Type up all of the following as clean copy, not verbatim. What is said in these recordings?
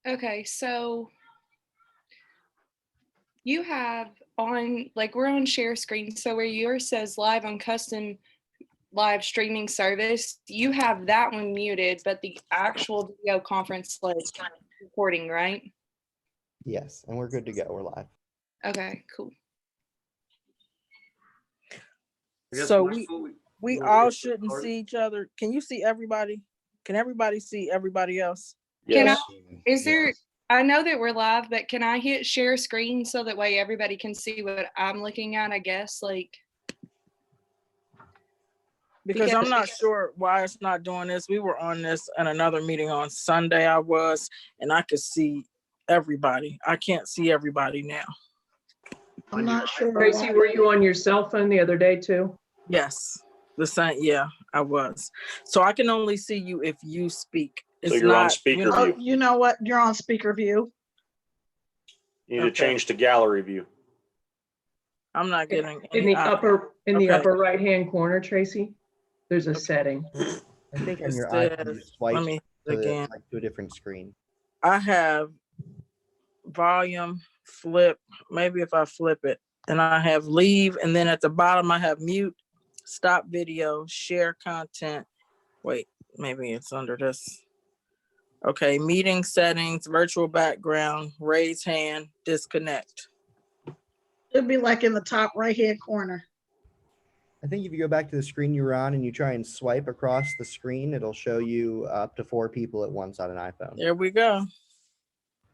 Okay, so you have on, like, we're on share screen. So where yours says live on custom live streaming service, you have that one muted, but the actual video conference like recording, right? Yes, and we're good to go. We're live. Okay, cool. So we all shouldn't see each other. Can you see everybody? Can everybody see everybody else? Yes. I know that we're live, but can I hit share screen so that way everybody can see what I'm looking at, I guess? Like, because I'm not sure why it's not doing this. We were on this in another meeting on Sunday, and I could see everybody. I can't see everybody now. I'm not sure. Tracy, were you on your cell phone the other day too? Yes, the same. Yeah, I was. So I can only see you if you speak. So you're on speaker view. You know what? You're on speaker view. You need to change to gallery view. I'm not getting in the upper right hand corner, Tracy. There's a setting. I think on your iPhone, you swipe to a different screen. I have volume, flip. Maybe if I flip it, and I have leave, and then at the bottom I have mute, stop video, share content. Wait, maybe it's under this. Okay, meeting settings, virtual background, raise hand, disconnect. It'd be like in the top right hand corner. I think if you go back to the screen you were on and you try and swipe across the screen, it'll show you up to 4 people at once on an iPhone. There we go.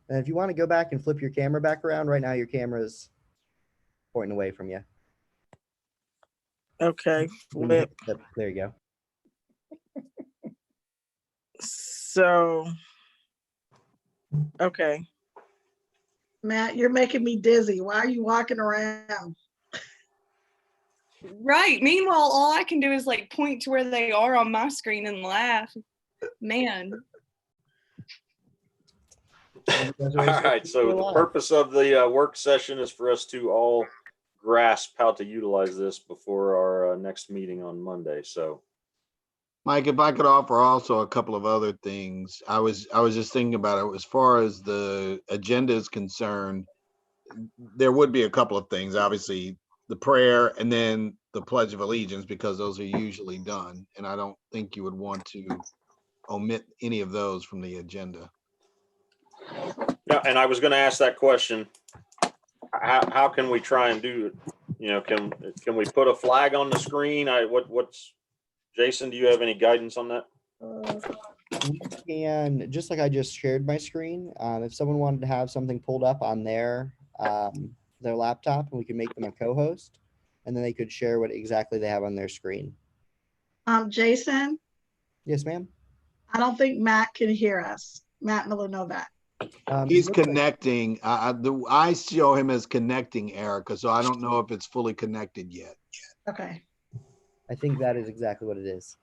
And if you want to go back and flip your camera back around, right now your camera's pointing away from you. Okay, flip. There you go. So, okay. Matt, you're making me dizzy. Why are you walking around? Right. Meanwhile, all I can do is like point to where they are on my screen and laugh. Man. All right. So the purpose of the work session is for us to all grasp how to utilize this before our next meeting on Monday. So, Mike, if I could offer also a couple of other things. I was just thinking about it as far as the agenda is concerned. There would be a couple of things, obviously the prayer and then the Pledge of Allegiance, because those are usually done. And I don't think you would want to omit any of those from the agenda. yeah, and I was going to ask that question. How can we try and do it? You know, can we put a flag on the screen? What's Jason, do you have any guidance on that? We can, just like I just shared my screen, if someone wanted to have something pulled up on their laptop, we can make them a co-host, and then they could share what exactly they have on their screen. Jason? Yes, ma'am? I don't think Matt can hear us. Matt Miller-Novak. He's connecting. I show him as connecting, Erica, so I don't know if it's fully connected yet. Okay. I think that is exactly what it is.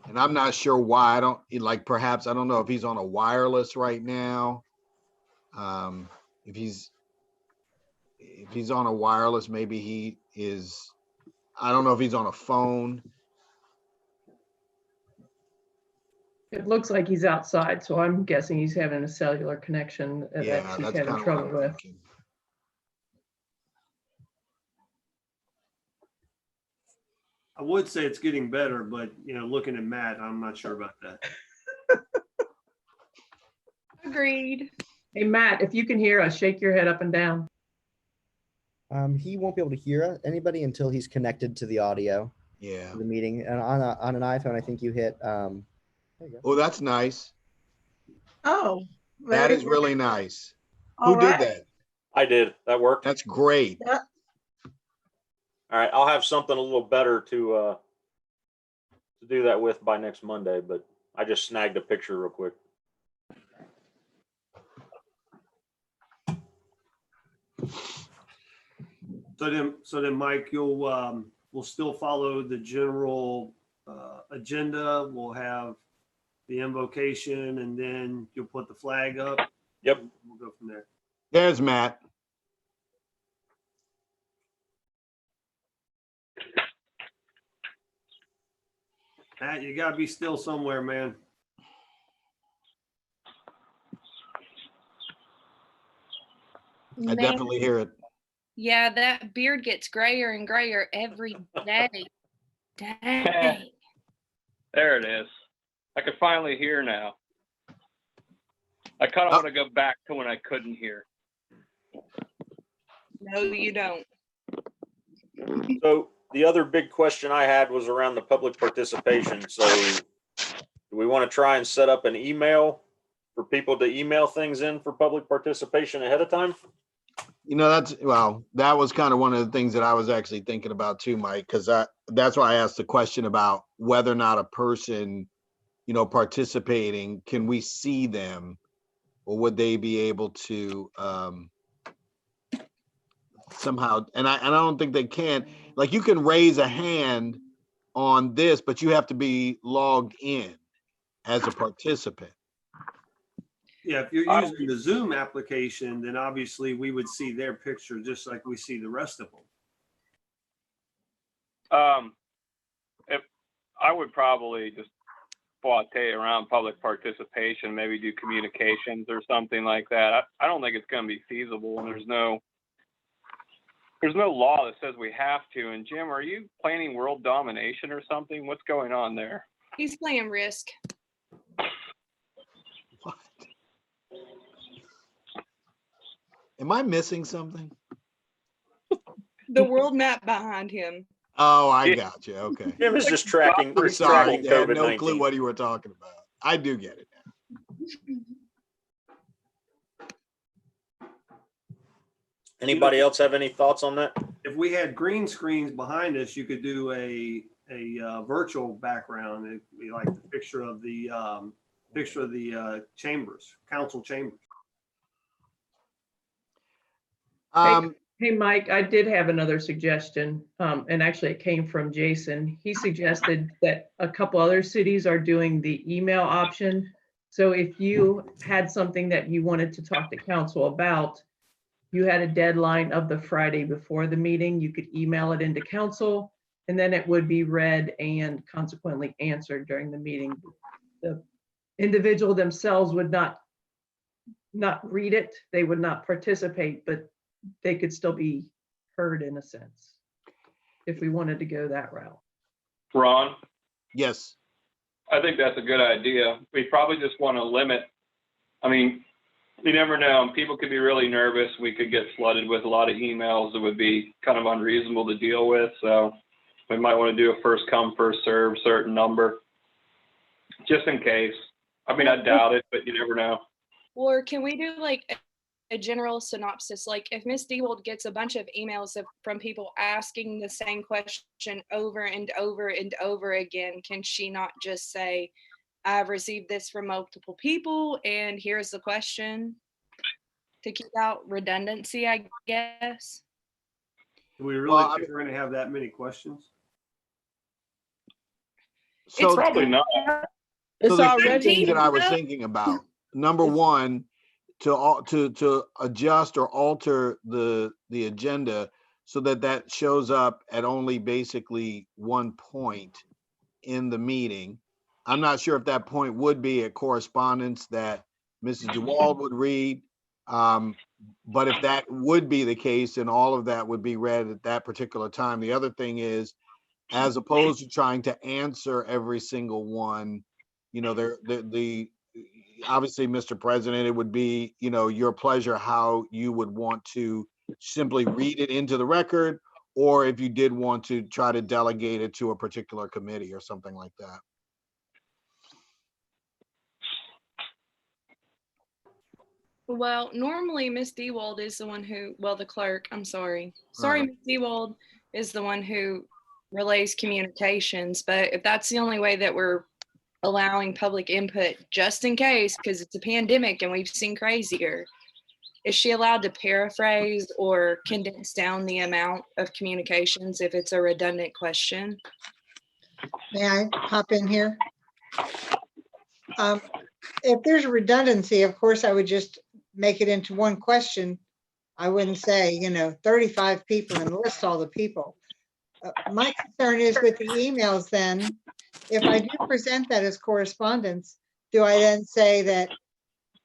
And I'm not sure why. Perhaps, I don't know if he's on a wireless right now. If he's on a wireless, maybe he is, I don't know if he's on a phone. It looks like he's outside, so I'm guessing he's having a cellular connection that he's having trouble with. I would say it's getting better, but looking at Matt, I'm not sure about that. Agreed. Hey, Matt, if you can hear us, shake your head up and down. He won't be able to hear anybody until he's connected to the audio. Yeah. The meeting, and on an iPhone, I think you hit. There you go. Oh, that's nice. Oh, that is really nice. All Who right. did that? I did. That worked. That's great. Yeah. All right, I'll have something a little better to do that with by next Monday, but I just snagged a picture real quick. So then, Mike, we'll still follow the general agenda. We'll have the invocation, and then you'll put the flag up. Yep. We'll go from there. There's Matt. Matt, you gotta be still somewhere, man. I Man, definitely hear it. yeah, that beard gets grayer and grayer every day. Dang. There it is. I can finally hear now. I kind of Oh. want to go back to when I couldn't hear. No, you don't. So the other big question I had was around the public participation. So do we want to try and set up an email for people to email things in for public participation ahead of time? You know, that was kind of one of the things that I was actually thinking about too, Mike, because that's why I asked the question about whether or not a person, you know, participating, can we see them, or would they be able to somehow? And I don't think they can. Like, you can raise a hand on this, but you have to be logged in as a participant. Yeah, if you're using the Zoom application, then obviously we would see their picture just like we see the rest of them. If I would probably just saute around public participation, maybe do communications or something like that. I don't think it's going to be feasible, and there's no law that says we have to. And Jim, are you planning world domination or something? What's going on there? He's playing Risk. What? Am I missing something? The world map behind him. Oh, I got you. Okay. Jim is just tracking, I'm he's sorry. tracking I had no clue COVID-19. what you were talking about. I do get it now. Anybody else have any thoughts on that? If we had green screens behind us, you could do a virtual background. It'd be like the picture of the chambers, council chambers. Hey, Mike, I did have another suggestion, and actually it came from Jason. He suggested that a couple other cities are doing the email option. So if you had something that you wanted to talk to council about, you had a deadline of the Friday before the meeting, you could email it into council, and then it would be read and consequently answered during the meeting. The individual themselves would not read it, they would not participate, but they could still be heard in a sense, if we wanted to go that route. Ron? Yes. I think that's a good idea. We probably just want to limit. I mean, you never know. People could be really nervous. We could get flooded with a lot of emails that would be kind of unreasonable to deal with. So we might want to do a first come, first serve certain number, just in case. I mean, I doubt it, but you never know. Or can we do like a general synopsis? Like if Ms. Dewald gets a bunch of emails from people asking the same question over and over and over again, can she not just say, I've received this from multiple people and here's the question, to keep out redundancy, I guess? Do we really think we're going to have that many questions? So Probably not. It's the two already, things that I was thinking about. Number one, to adjust or alter the agenda so that shows up at only basically one point in the meeting. I'm not sure if that point would be a correspondence that Mrs. DeWald would read. But if that would be the case, then all of that would be read at that particular time. The other thing is, as opposed to trying to answer every single one, you know, obviously, Mr. President, it would be, you know, your pleasure how you would want to simply read it into the record, or if you did want to try to delegate it to a particular committee or something like that. Well, normally Ms. Dewald is the one who, well, the clerk, I'm sorry. Sorry, Right. Ms. Dewald is the one who relays communications, but if that's the only way that we're allowing public input, just in case, because it's a pandemic and we've seen crazier, is she allowed to paraphrase or condense down the amount of communications if it's a redundant question? May I hop in here? If there's a redundancy, of course, I would just make it into one question. I wouldn't say, 35 people and list all the people. My concern is with the emails then, if I do present that as correspondence, do I then say that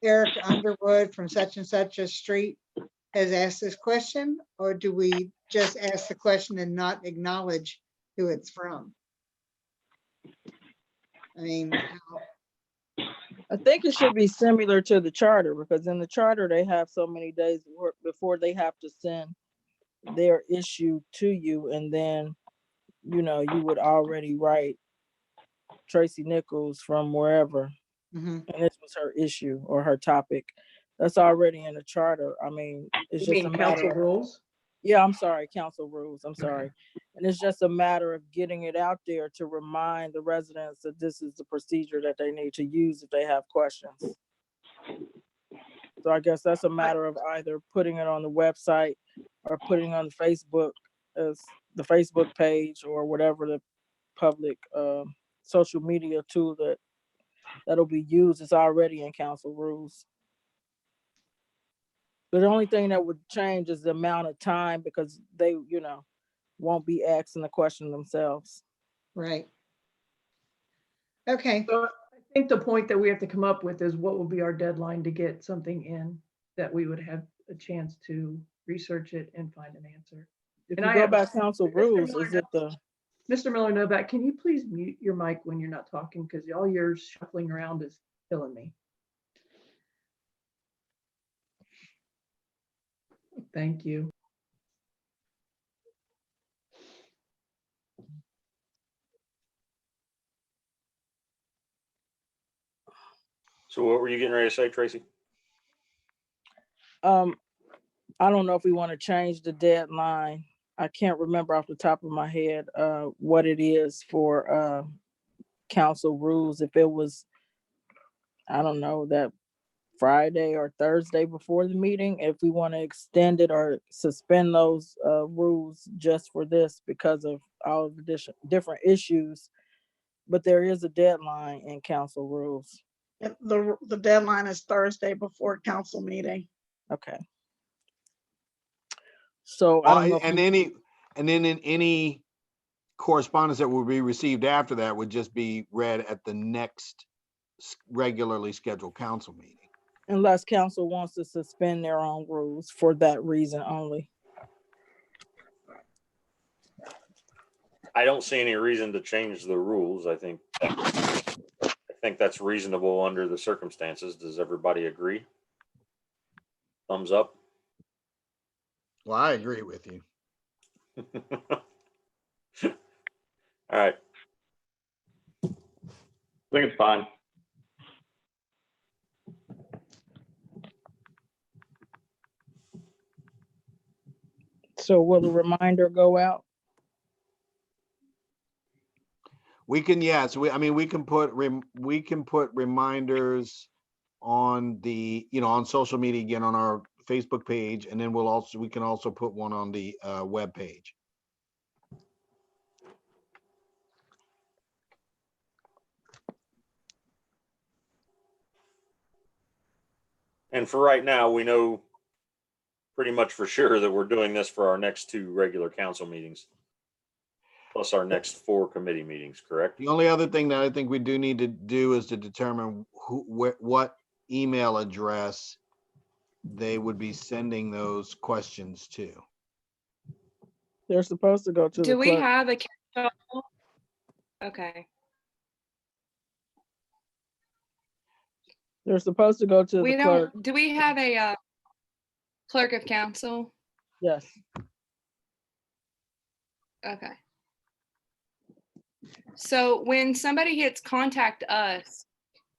Eric Underwood from such and such a street has asked this question? Or do we just ask the question and not acknowledge who it's from? I mean, I think it should be similar to the charter, because in the charter, they have so many days before they have to send their issue to you. And then, you know, you would already write Tracy Nichols from wherever, mhm. and this was her issue or her topic. That's already in the charter. I mean, it's You just a mean matter council of, rules? yeah, I'm sorry, council rules, I'm sorry. And it's just a matter of getting it out there to remind the residents that this is the procedure that they need to use if they have questions. So I guess that's a matter of either putting it on the website or putting on Facebook as the Facebook page or whatever the public social media tool that'll be used is already in council rules. But the only thing that would change is the amount of time, because they, you know, won't be asking the question themselves. Right. Okay, So I think the point that we have to come up with is what will be our deadline to get something in that we would have a chance to research it and find an answer. If And you I go have- by council Mr. rules, Miller is it the, Mr. Miller Novak, can you please mute your mic when you're not talking? Because all your shuffling around is killing me. Thank you. So what were you getting ready to say, Tracy? I don't know if we want to change the deadline. I can't remember off the top of my head what it is for council rules. If it was, I don't know, that Friday or Thursday before the meeting, if we want to extend it or suspend those rules just for this because of all of the different issues. But there is a deadline in council rules. The deadline is Thursday before council meeting. Okay. So I don't know. And then in any correspondence that will be received after that would just be read at the next regularly scheduled council meeting. Unless council wants to suspend their own rules for that reason only. I don't see any reason to change the rules. I think that's reasonable under the circumstances. Does everybody agree? Thumbs up. Well, I agree with you. All right. I think it's fine. So will the reminder go out? We can, yes, we can put reminders on the, on social media, again, on our Facebook page, and then we can also put one on the web page. And for right now, we know pretty much for sure that we're doing this for our next 2 regular council meetings, plus our next 4 committee meetings, correct? The only other thing that I think we do need to do is to determine what email address they would be sending those questions to. They're supposed to go to the Do we clerk. have a council? Okay. They're supposed to go to We the clerk. don't, do we have a clerk of council? Yes. Okay. So when somebody hits contact us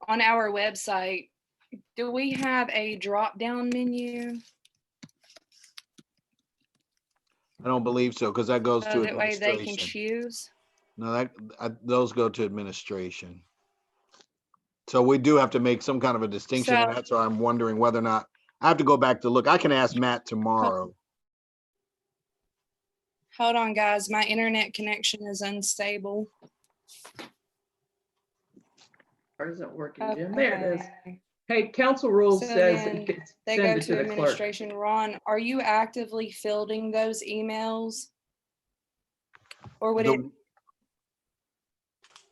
on our website, do we have a drop-down menu? I don't believe so, because that goes to So that way they can administration. choose? No, those go to administration. So we do have to make some kind of a distinction, and So- that's why I'm wondering whether or not, I have to go back to look. I can ask Matt tomorrow. Hold on, guys. My internet connection is unstable. Or doesn't work, Jim? There it is. Okay. Hey, council rules So says then it gets They go send it to to the clerk. administration. Ron, are you actively fielding those emails? Or would it?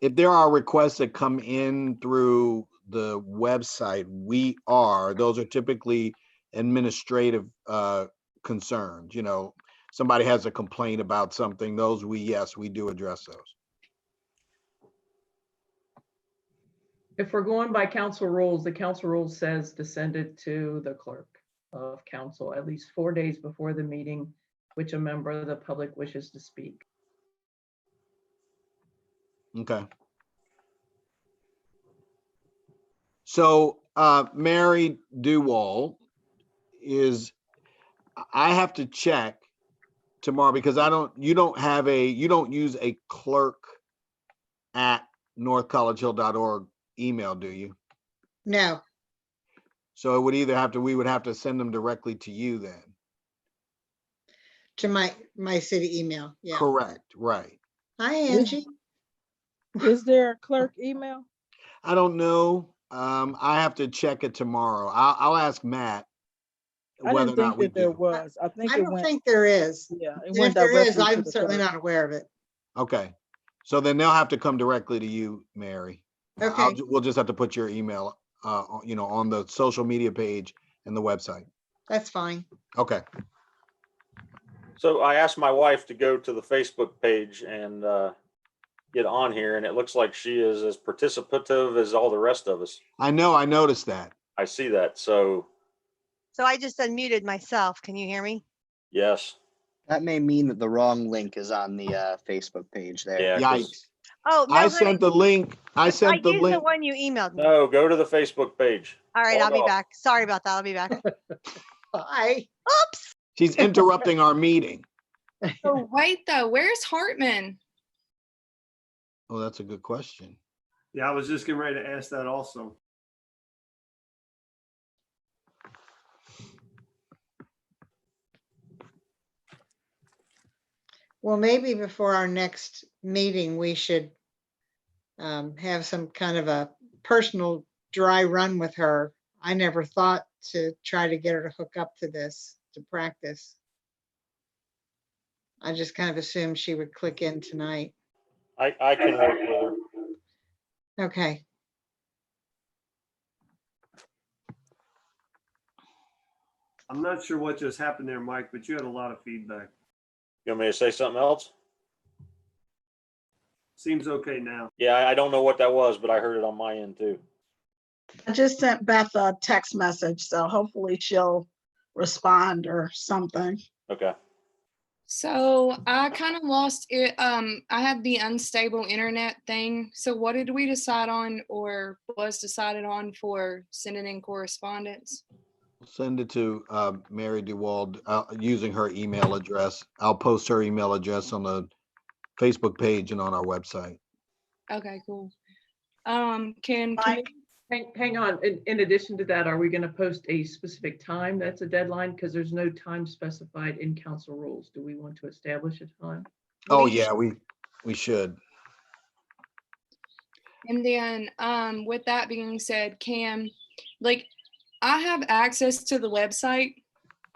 If there are requests that come in through the website, those are typically administrative concerns. You know, somebody has a complaint about something, yes, we do address those. If we're going by council rules, the council rule says to send it to the clerk of council at least 4 days before the meeting, which a member of the public wishes to speak. Okay. So Mary Duwall I have to check tomorrow because you don't use a clerk at northcollegehill.org email, do you? No, So it would we would have to send them directly to you then. to my city email. Yeah. Correct, right. Hi, Angie. Is there a clerk email? I don't know. I have to check it tomorrow. I'll ask Matt I whether didn't or not think we that there do. was. I think I it don't went, think there is. yeah, it And went if there is, directly to I'm the certainly clerk. not aware of it. Okay. So then they'll have to come directly to you, Mary. Okay. We'll just have to put your email, on the social media page and the website. That's fine. Okay. So I asked my wife to go to the Facebook page and get on here, and it looks like she is as participative as all the rest of us. I know, I noticed that. I see that. So So I just unmuted myself. Can you hear me? yes. That may mean that the wrong link is on the Facebook page there. Yeah. 'Cause- Yikes. Oh, no, I honey, sent the link. I I sent the used the link. one you emailed me. No, go to the Facebook page. All right, Log I'll be off. back. Sorry about that. I'll be back. Bye. Oops. She's interrupting our meeting. Oh, wait though, where's Hartman? Oh, that's a good question. Yeah, I was just getting ready to ask that also. Well, maybe before our next meeting, we should have some kind of a personal dry run with her. I never thought to try to get her to hook up to this, to practice. I just kind of assumed she would click in tonight. I can work with her. Okay. I'm not sure what just happened there, Mike, but you had a lot of feedback. You want me to say something else? Seems okay now. Yeah, I don't know what that was, but I heard it on my end too. I just sent Beth a text message, so hopefully she'll respond or something. Okay. So I kind of lost it. I had the unstable internet thing. So what did we decide on, or was decided on, for sending in correspondence? Send it to Mary DeWald using her email address. I'll post her email address on the Facebook page and on our website. Okay, cool. Can Mike, hang on. In addition to that, are we going to post a specific time that's a deadline? Because there's no time specified in council rules. Do we want to establish a time? Oh, yeah, we should. And then with that being said, Cam, like, I have access to the website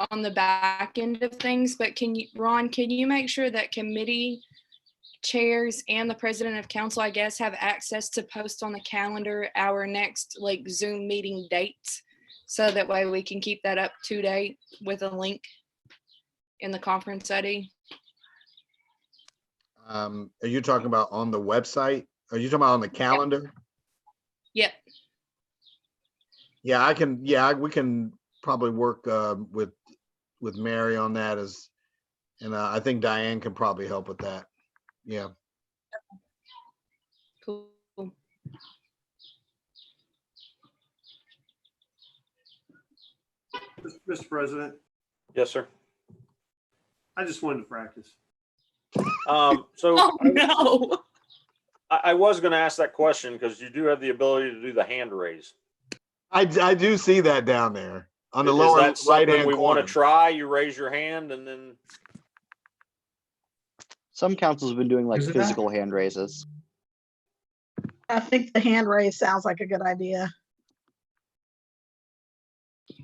on the back end of things, but Ron, can you make sure that committee chairs and the president of council, I guess, have access to post on the calendar our next like Zoom meeting dates, so that way we can keep that up to date with a link in the conference ID? Are you talking about on the website? Are you talking about on the calendar? Yep. Yeah, we can probably work with Mary on that, and I think Diane can probably help with that. Yeah. Cool. Mr. President, Yes, sir. I just wanted to practice. So Oh no. I was going to ask that question because you do have the ability to do the hand raise. I do see that down there on the Is lower that something right-hand we want corner. to try? You raise your hand and then. Some councils have been doing like Is it physical hand raises. I think the hand raise sounds like a good idea.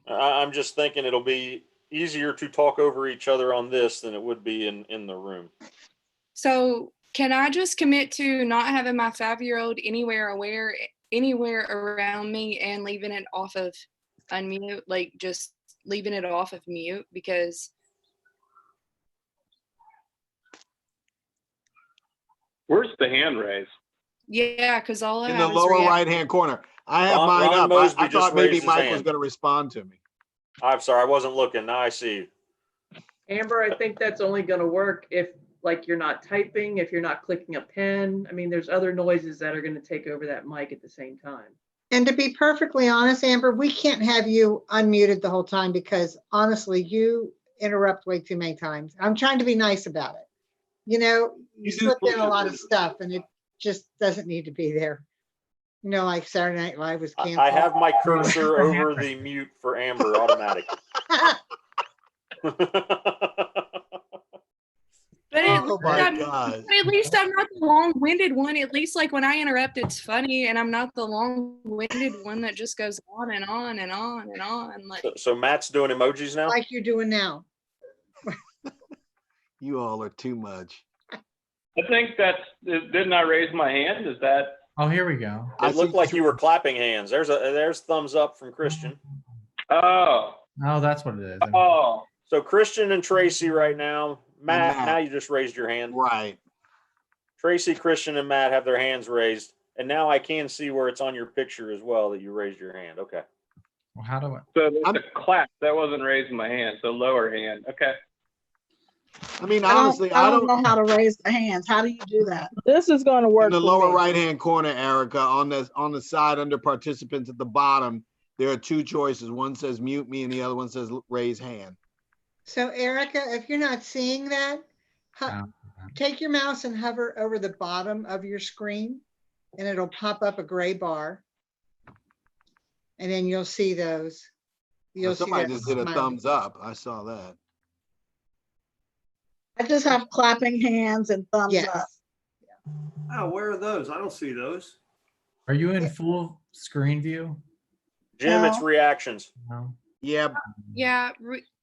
I'm just thinking it'll be easier to talk over each other on this than it would be in the room. So can I just commit to not having my 5-year-old anywhere around me and leaving it off of unmute, like just leaving it off of mute? Because Where's the hand raise? yeah, because all I In the have is lower react. right-hand corner. I have Ron- mine Ron up. Mosby I just thought maybe raised his Mike was hand. gonna respond to me. I'm sorry, I wasn't looking. Now I see. Amber, I think that's only gonna work if like you're not typing, if you're not clicking a pen. I mean, there's other noises that are gonna take over that mic at the same time. And to be perfectly honest, Amber, we can't have you unmuted the whole time because honestly, you interrupt way too many times. I'm trying to be nice about it. You know, you You do slip in a push lot it. of stuff and it just doesn't need to be there. You know, like Saturday Night Live was canceled. I have my cursor over the mute for Amber automatic. But Oh my God. at least I'm not the long-winded one. At least like when I interrupt, it's funny, and I'm not the long-winded one that just goes on and on and on and on. Like, So Matt's doing emojis now? Like you're doing now. You all are too much. I think didn't I raise my hand? Is that? Oh, here we go. It looked like you were clapping hands. There's thumbs up from Christian. Oh. Oh, that's what it is. Oh. So Christian and Tracy right now. Matt, Matt. now you just raised your hand. Right. Tracy, Christian, and Matt have their hands raised. And now I can see where it's on your picture as well that you raised your hand. Okay. Well, how do I? So the clap, that wasn't raising my hand, so lower hand. Okay. I mean, honestly, I don't know how to raise the hands. How do you do that? This is going to work. In the for lower me. right-hand corner, Erica, on the side under participants at the bottom, there are two choices. One says mute me and the other one says raise hand. So Erica, if you're not seeing that, take your mouse and hover over the bottom of your screen and it'll pop up a gray bar. And then you'll see those. Well, somebody that just did a smiley. thumbs up. I saw that. I just have clapping hands and thumbs Yes. up. Oh, where are those? I don't see those. Are you in full screen view? Jim, it's No. reactions. No. Yeah. yeah,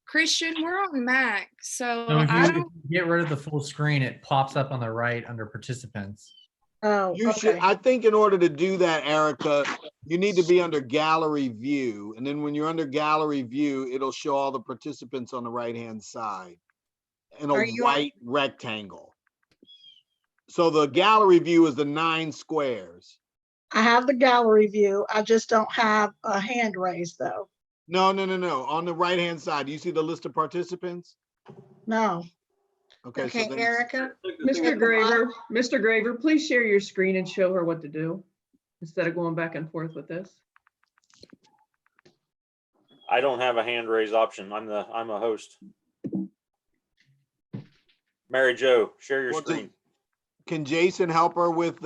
Christian, we're on Mac, so So if I you don't. get rid of the full screen, it pops up on the right under participants. Oh, You should, okay. I think in order to do that, Erica, you need to be under gallery view. And then when you're under gallery view, it'll show all the participants on the right-hand side in a Are you- white rectangle. So the gallery view is the 9 squares. I have the gallery view. I just don't have a hand raised though. No. On the right-hand side, do you see the list of participants? No. Okay, Okay, so then, Erica, Mr. Graver, please share your screen and show her what to do instead of going back and forth with this. I don't have a hand raise option. I'm a host. Mary Jo, share your Well, screen. can Jason help her with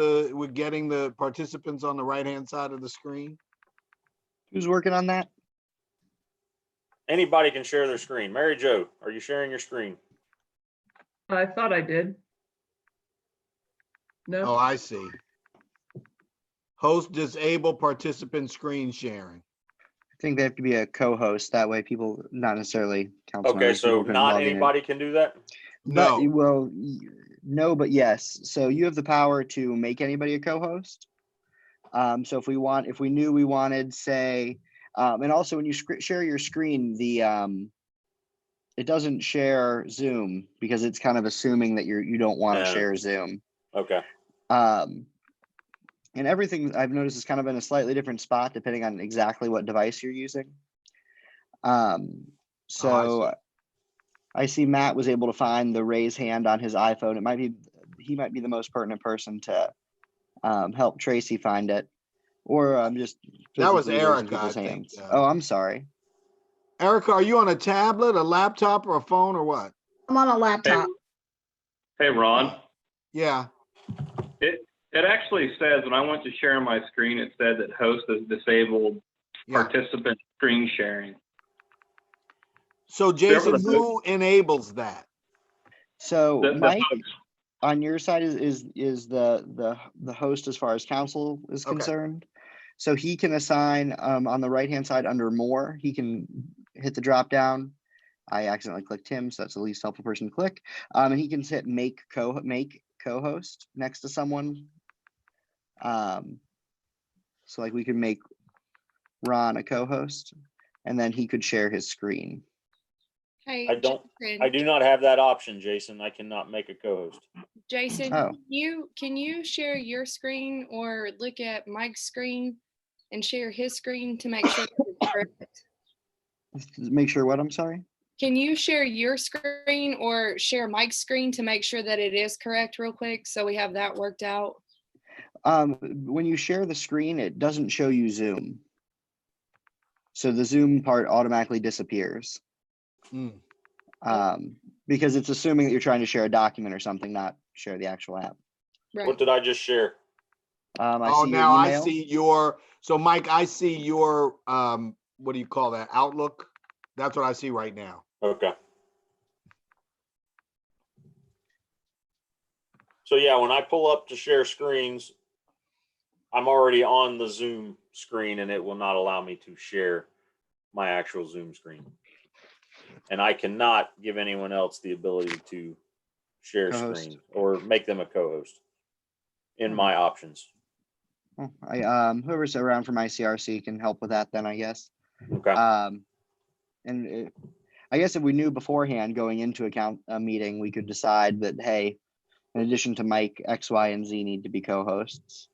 getting the participants on the right-hand side of the screen? Who's working on that? Anybody can share their screen. Mary Jo, are you sharing your screen? I thought I did. Oh, No, I see. Host disable participant screen sharing. I think they have to be a co-host. That way people, not necessarily council Okay, members, so people can not log in. anybody can do that? But, No. well, no, but yes. So you have the power to make anybody a co-host. So if we knew we wanted, say, and also when you share your screen, it doesn't share Zoom because it's kind of assuming that you don't want to Yeah. share Zoom. Okay. And everything I've noticed is kind of in a slightly different spot depending on exactly what device you're using. So I see Matt was able to find the raise hand on his iPhone. He might be the most pertinent person to help Tracy find it, or just That was physically raising Erica, people's I think, hands. Oh, I'm sorry. Erica, are you on a tablet, a laptop, or a phone, or what? I'm on a laptop. Hey, Ron. Yeah. It actually says, when I went to share my screen, it said that host has disabled participant screen sharing. So Jason, the who enables that? So The Mike, host. on your side is the host as far as council is Okay. concerned. So he can assign on the right hand side under more, he can hit the drop down I accidentally clicked him, so that's the least helpful person to click. And he can hit make co-host next to someone. So like we could make Ron a co-host, and then he could share his screen. Hey, I do not have that option, Jason. I cannot make a co-host. Jason, Oh. can you share your screen or look at Mike's screen and share his screen to make sure that it's correct? Make sure what? I'm sorry. Can you share your screen or share Mike's screen to make sure that it is correct real quick so we have that worked out? When you share the screen, it doesn't show you Zoom. So the Zoom part automatically disappears. Because it's assuming that you're trying to share a document or something, not share the actual app. Right. What did I just share? I see now your I email. see your, so Mike, I see your, what do you call that? Outlook? That's what I see right now. Okay. So yeah, when I pull up to share screens, I'm already on the Zoom screen and it will not allow me to share my actual Zoom screen. And I cannot give anyone else the ability to share Co-host. screen or make them a co-host in my options. Oh, whoever's around from ICRC can help with that then, I guess. Okay. I guess if we knew beforehand going into a meeting, we could decide that, hey, in addition to Mike, X, Y, and Z need to be co-hosts.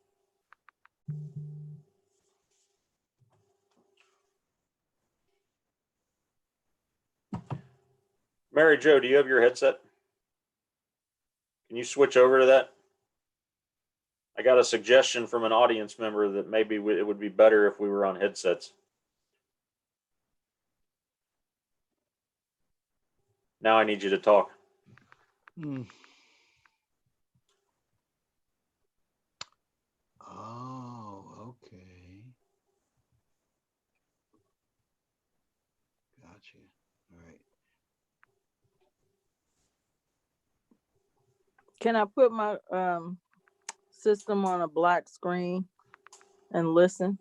Mary Jo, do you have your headset? Can you switch over to that? I got a suggestion from an audience member that maybe it would be better if we were on headsets. Now I need you to talk. Oh, okay. Gotcha. All right. Can I put my system on a black screen and listen?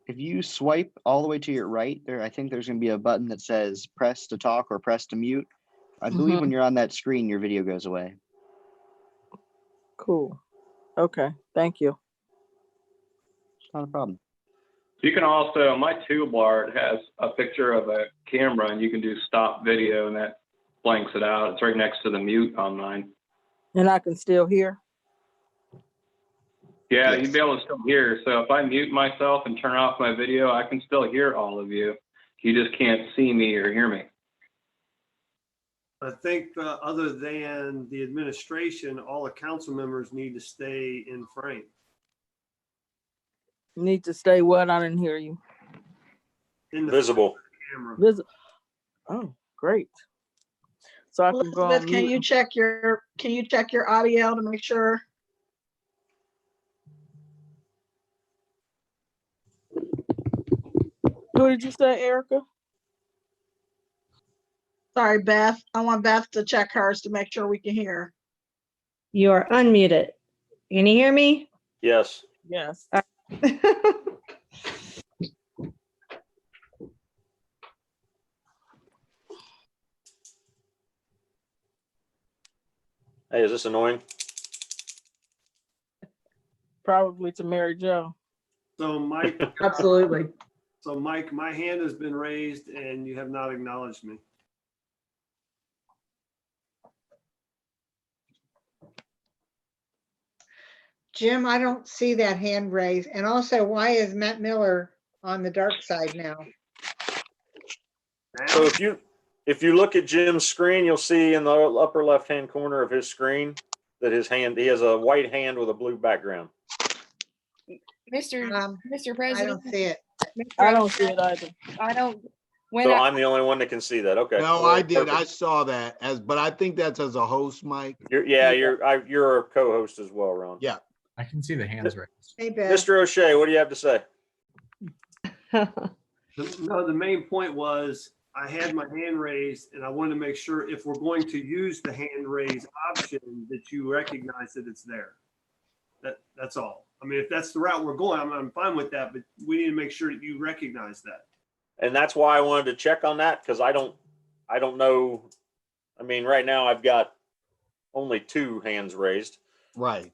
If you swipe all the way to your right, I think there's going to be a button that says press to talk or press to mute. I believe when you're on that screen, your video goes away. Cool. Okay. Thank you. Not a problem. You can also, my toolbar, it has a picture of a camera and you can do stop video and that blanks it out. It's right next to the mute on mine. And I can still hear? Yeah, Yes. you'd be able to still hear. So if I mute myself and turn off my video, I can still hear all of you. You just can't see me or hear me. I think other than the administration, all the council members need to stay in frame. Need to stay what? I didn't hear you. In the Visible. camera. Oh, great. So I can go on Elizabeth, can mute. you check your audio to make sure? What did you say, Erica? Sorry, Beth. I want Beth to check hers to make sure we can hear. You're unmuted. Can you hear me? Yes. Yes. Hey, is this annoying? Probably to Mary Jo. So Mike. Absolutely. So Mike, my hand has been raised and you have not acknowledged me. Jim, I don't see that hand raised. And also, why is Matt Miller on the dark side now? So if you look at Jim's screen, you'll see in the upper left-hand corner of his screen that he has a white hand with a blue background. Mr. President. I don't see it. I don't see it either. I don't. So I'm the only one that can see that. Okay. No, I did. I saw that but I think that's as a host, Mike. You're a co-host as well, Ron. Yeah. I can see the hands raised. Hey, Beth. Mr. O'Shea, what do you have to say? No, the main point was I had my hand raised and I wanted to make sure if we're going to use the hand raise option that you recognize that it's there. That's all. I mean, if that's the route we're going, I'm fine with that, but we need to make sure that you recognize that. And that's why I wanted to check on that, because I don't know. I mean, right now I've got only 2 hands raised. Right.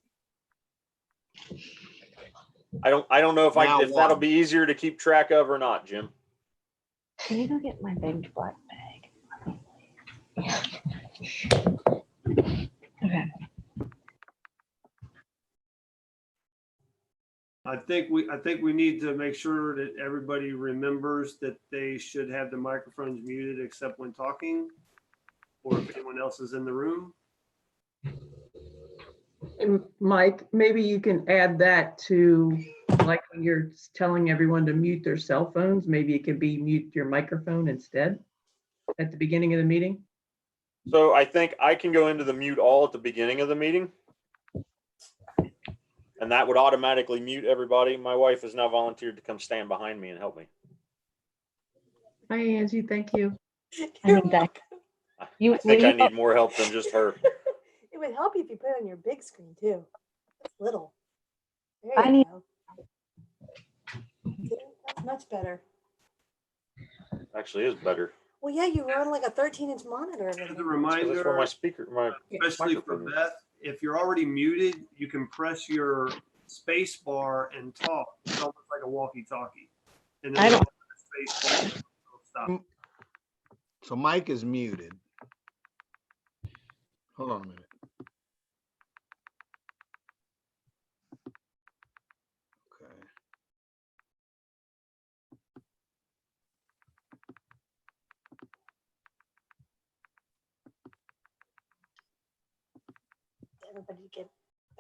I don't know if Now if that'll one. be easier to keep track of or not, Jim. Can you go get my big black bag? Okay. I think we need to make sure that everybody remembers that they should have their microphones muted except when talking, or if anyone else is in the room. And Mike, maybe you can add that to, like, when you're telling everyone to mute their cell phones, maybe it could be mute your microphone instead at the beginning of the meeting. So I think I can go into the mute all at the beginning of the meeting. And that would automatically mute everybody. My wife has now volunteered to come stand behind me and help me. Hi, Angie, thank you. I need that. I think I need more help than just her. It would help you if you put it on your big screen too. It's little. There I you need- go. See, that's much better. Actually is better. Well, yeah, you run like a 13-inch monitor. over As a there. reminder, That's where my speaker, my especially for microphone is. Beth, if you're already muted, you can press your space bar and talk. It's almost like a walkie-talkie. And then I don't- the space bar will stop. So Mike is muted. Hold on a minute. Okay. Everybody get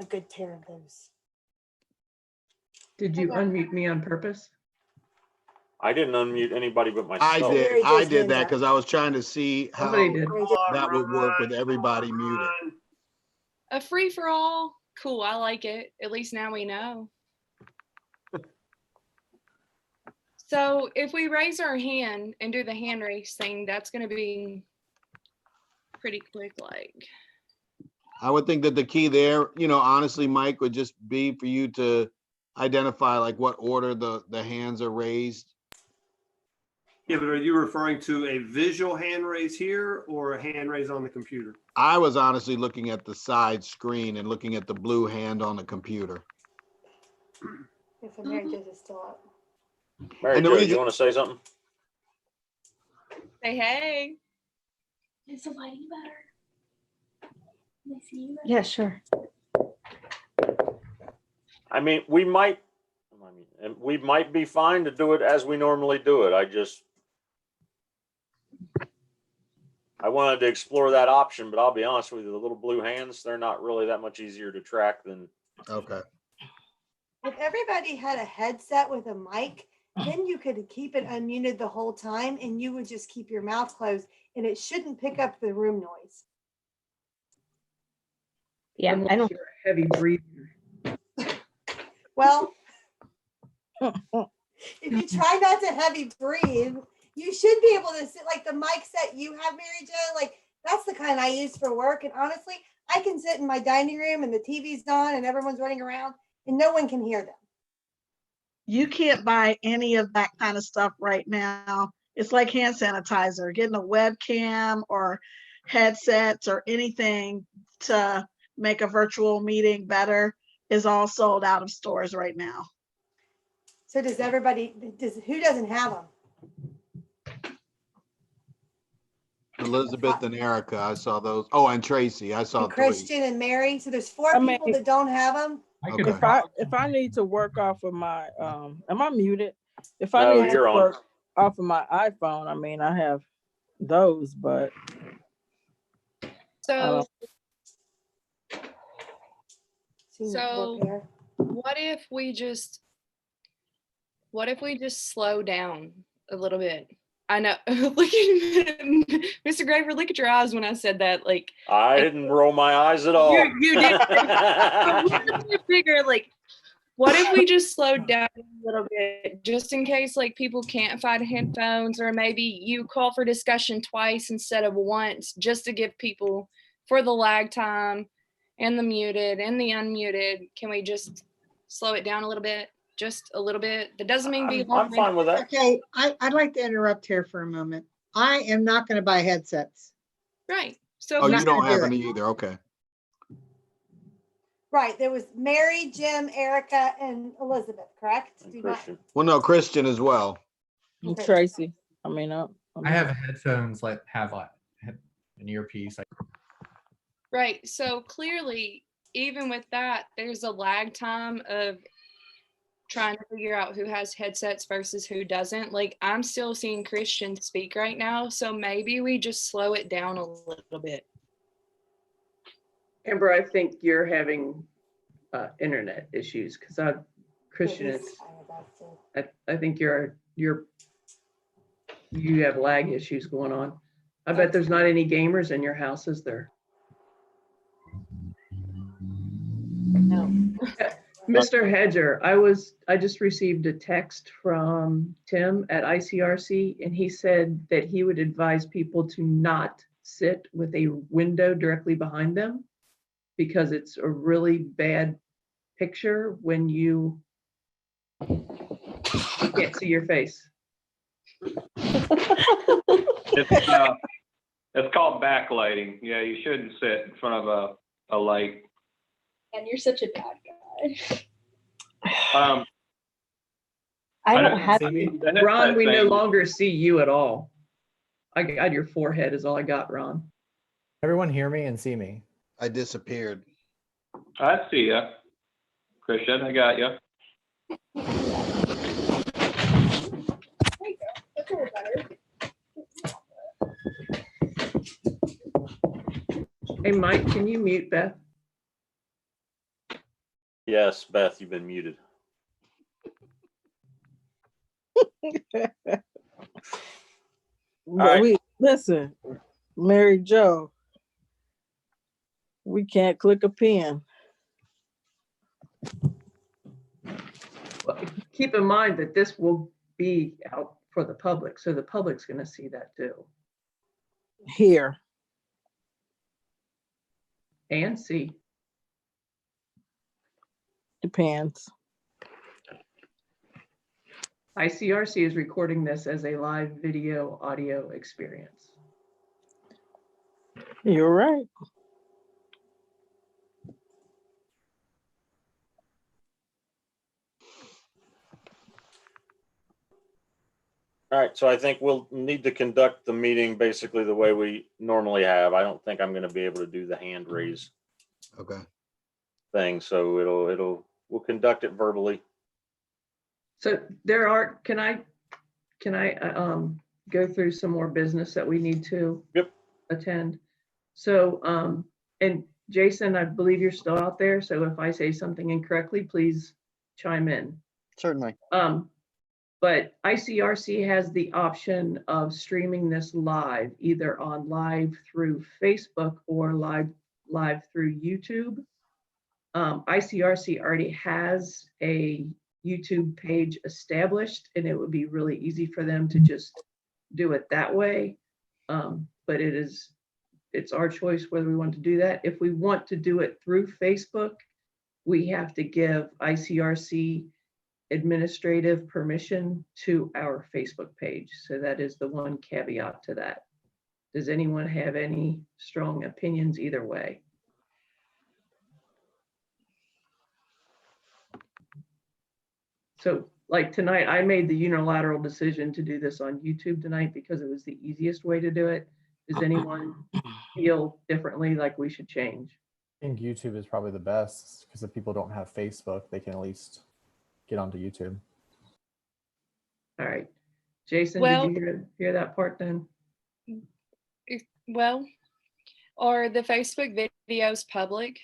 a good pair of those. Did you unmute me on purpose? I didn't unmute anybody but I myself. did. Mary I Jo's did hands that up. because I was trying to see how Somebody did. Mary Jo- that would work with everybody muted. A free for all. Cool. I like it. At least now we know. So if we raise our hand and do the hand raise thing, that's going to be pretty quick. Like, I would think that the key there, honestly, Mike, would just be for you to identify like what order the hands are raised. Yeah, but are you referring to a visual hand raise here or a hand raise on the computer? I was honestly looking at the side screen and looking at the blue hand on the computer. If Mary Jo's is still up. Mary And the Jo, reason- you want to say something? say hey. Is the lighting better? Can I see you better? Yeah, sure. I mean, we might be fine to do it as we normally do it. I wanted to explore that option, but I'll be honest with you, the little blue hands, they're not really that much easier to track than. Okay. If everybody had a headset with a mic, then you could keep it unmuted the whole time and you would just keep your mouth closed and it shouldn't pick up the room noise. Yeah, Unless I don't. you're a heavy breather. Well, if you try not to heavy breathe, you should be able to sit like the mics that you have, Mary Jo. Like that's the kind I use for work. And honestly, I can sit in my dining room and the TV's on and everyone's running around and no one can hear them. You can't buy any of that kind of stuff right now. It's like hand sanitizer, getting a webcam or headsets or anything to make a virtual meeting better is all sold out of stores right now. So does everybody, who doesn't have them? Elizabeth and Erica, I saw those. Oh, and Tracy, I saw And three. Christian and Mary. So there's 4 people that don't have them. Okay. If I need to work off of my am I muted? If I No, need to you're on. work off of my iPhone, I mean I have those, but So, Seen So- 4 pair. what if we just slow down a little bit? I know. Look at Mr. Graver, look at your eyes when I said that. Like, I didn't roll my eyes at all. you did. But bigger, like, what if we just slowed down a little bit just in case like people can't find headphones, or maybe you call for discussion twice instead of once, just to give people for the lag time and the muted and the unmuted. Can we just slow it down a little bit? just a little bit. That doesn't mean be I'm fine with that. Okay, I'd like to interrupt here for a moment. I am not gonna buy headsets. right. So Oh, if you not don't gonna do have it. any either, okay. Right, there was Mary, Jim, Erica, and Elizabeth, correct? Do not- Christian. Well, no, Christian as well. And Okay. Tracy, I mean, I have headphones like have like an earpiece. right. So clearly, even with that, there's a lag time of trying to figure out who has headsets versus who doesn't. Like I'm still seeing Christian speak right now, so maybe we just slow it down a little bit. Amber, I think you're having internet issues because Christian Yeah, is, he's- I have that too. I think you have lag issues going on. I bet there's not any gamers in your house, is there? No. Mr. Hedger, I just received a text from Tim at ICRC, and he said that he would advise people to not sit with a window directly behind them because it's a really bad picture when you can't see your face. It's called backlighting. Yeah, you shouldn't sit in front of a light. And you're such a bad guy. I don't have. Ron, we no longer see you at all. I got your forehead is all I got, Ron. Everyone hear me and see me. I disappeared. I see ya. Christian, I got you. There you go. That's a little better. Hey, Mike, can you mute Beth? Yes, Beth, you've been muted. But listen, Mary Jo, we can't click a pen. Well, keep in mind that this will be out for the public, so the public's going to see that too. Here. And see. Depends. ICRC is recording this as a live video audio experience. You're right. All right, so I think we'll need to conduct the meeting basically the way we normally have. I don't think I'm going to be able to do the hand raise Okay. thing, so we'll conduct it verbally. So there are, can I go through some more business that we need to attend? So, and Jason, I believe you're still out there. So if I say something incorrectly, please chime in. Certainly. But ICRC has the option of streaming this live, either on live through Facebook or live through YouTube. ICRC already has a YouTube page established, and it would be really easy for them to just do it that way. But it's our choice whether we want to do that. If we want to do it through Facebook, we have to give ICRC administrative permission to our Facebook page. So that is the one caveat to that. Does anyone have any strong opinions either way? So like tonight, I made the unilateral decision to do this on YouTube tonight because it was the easiest way to do it. Does anyone feel differently, like we should change? I think YouTube is probably the best because if people don't have Facebook, they can at least get onto YouTube. All right. Jason, Well- did you hear that part then? Well, are the Facebook videos public?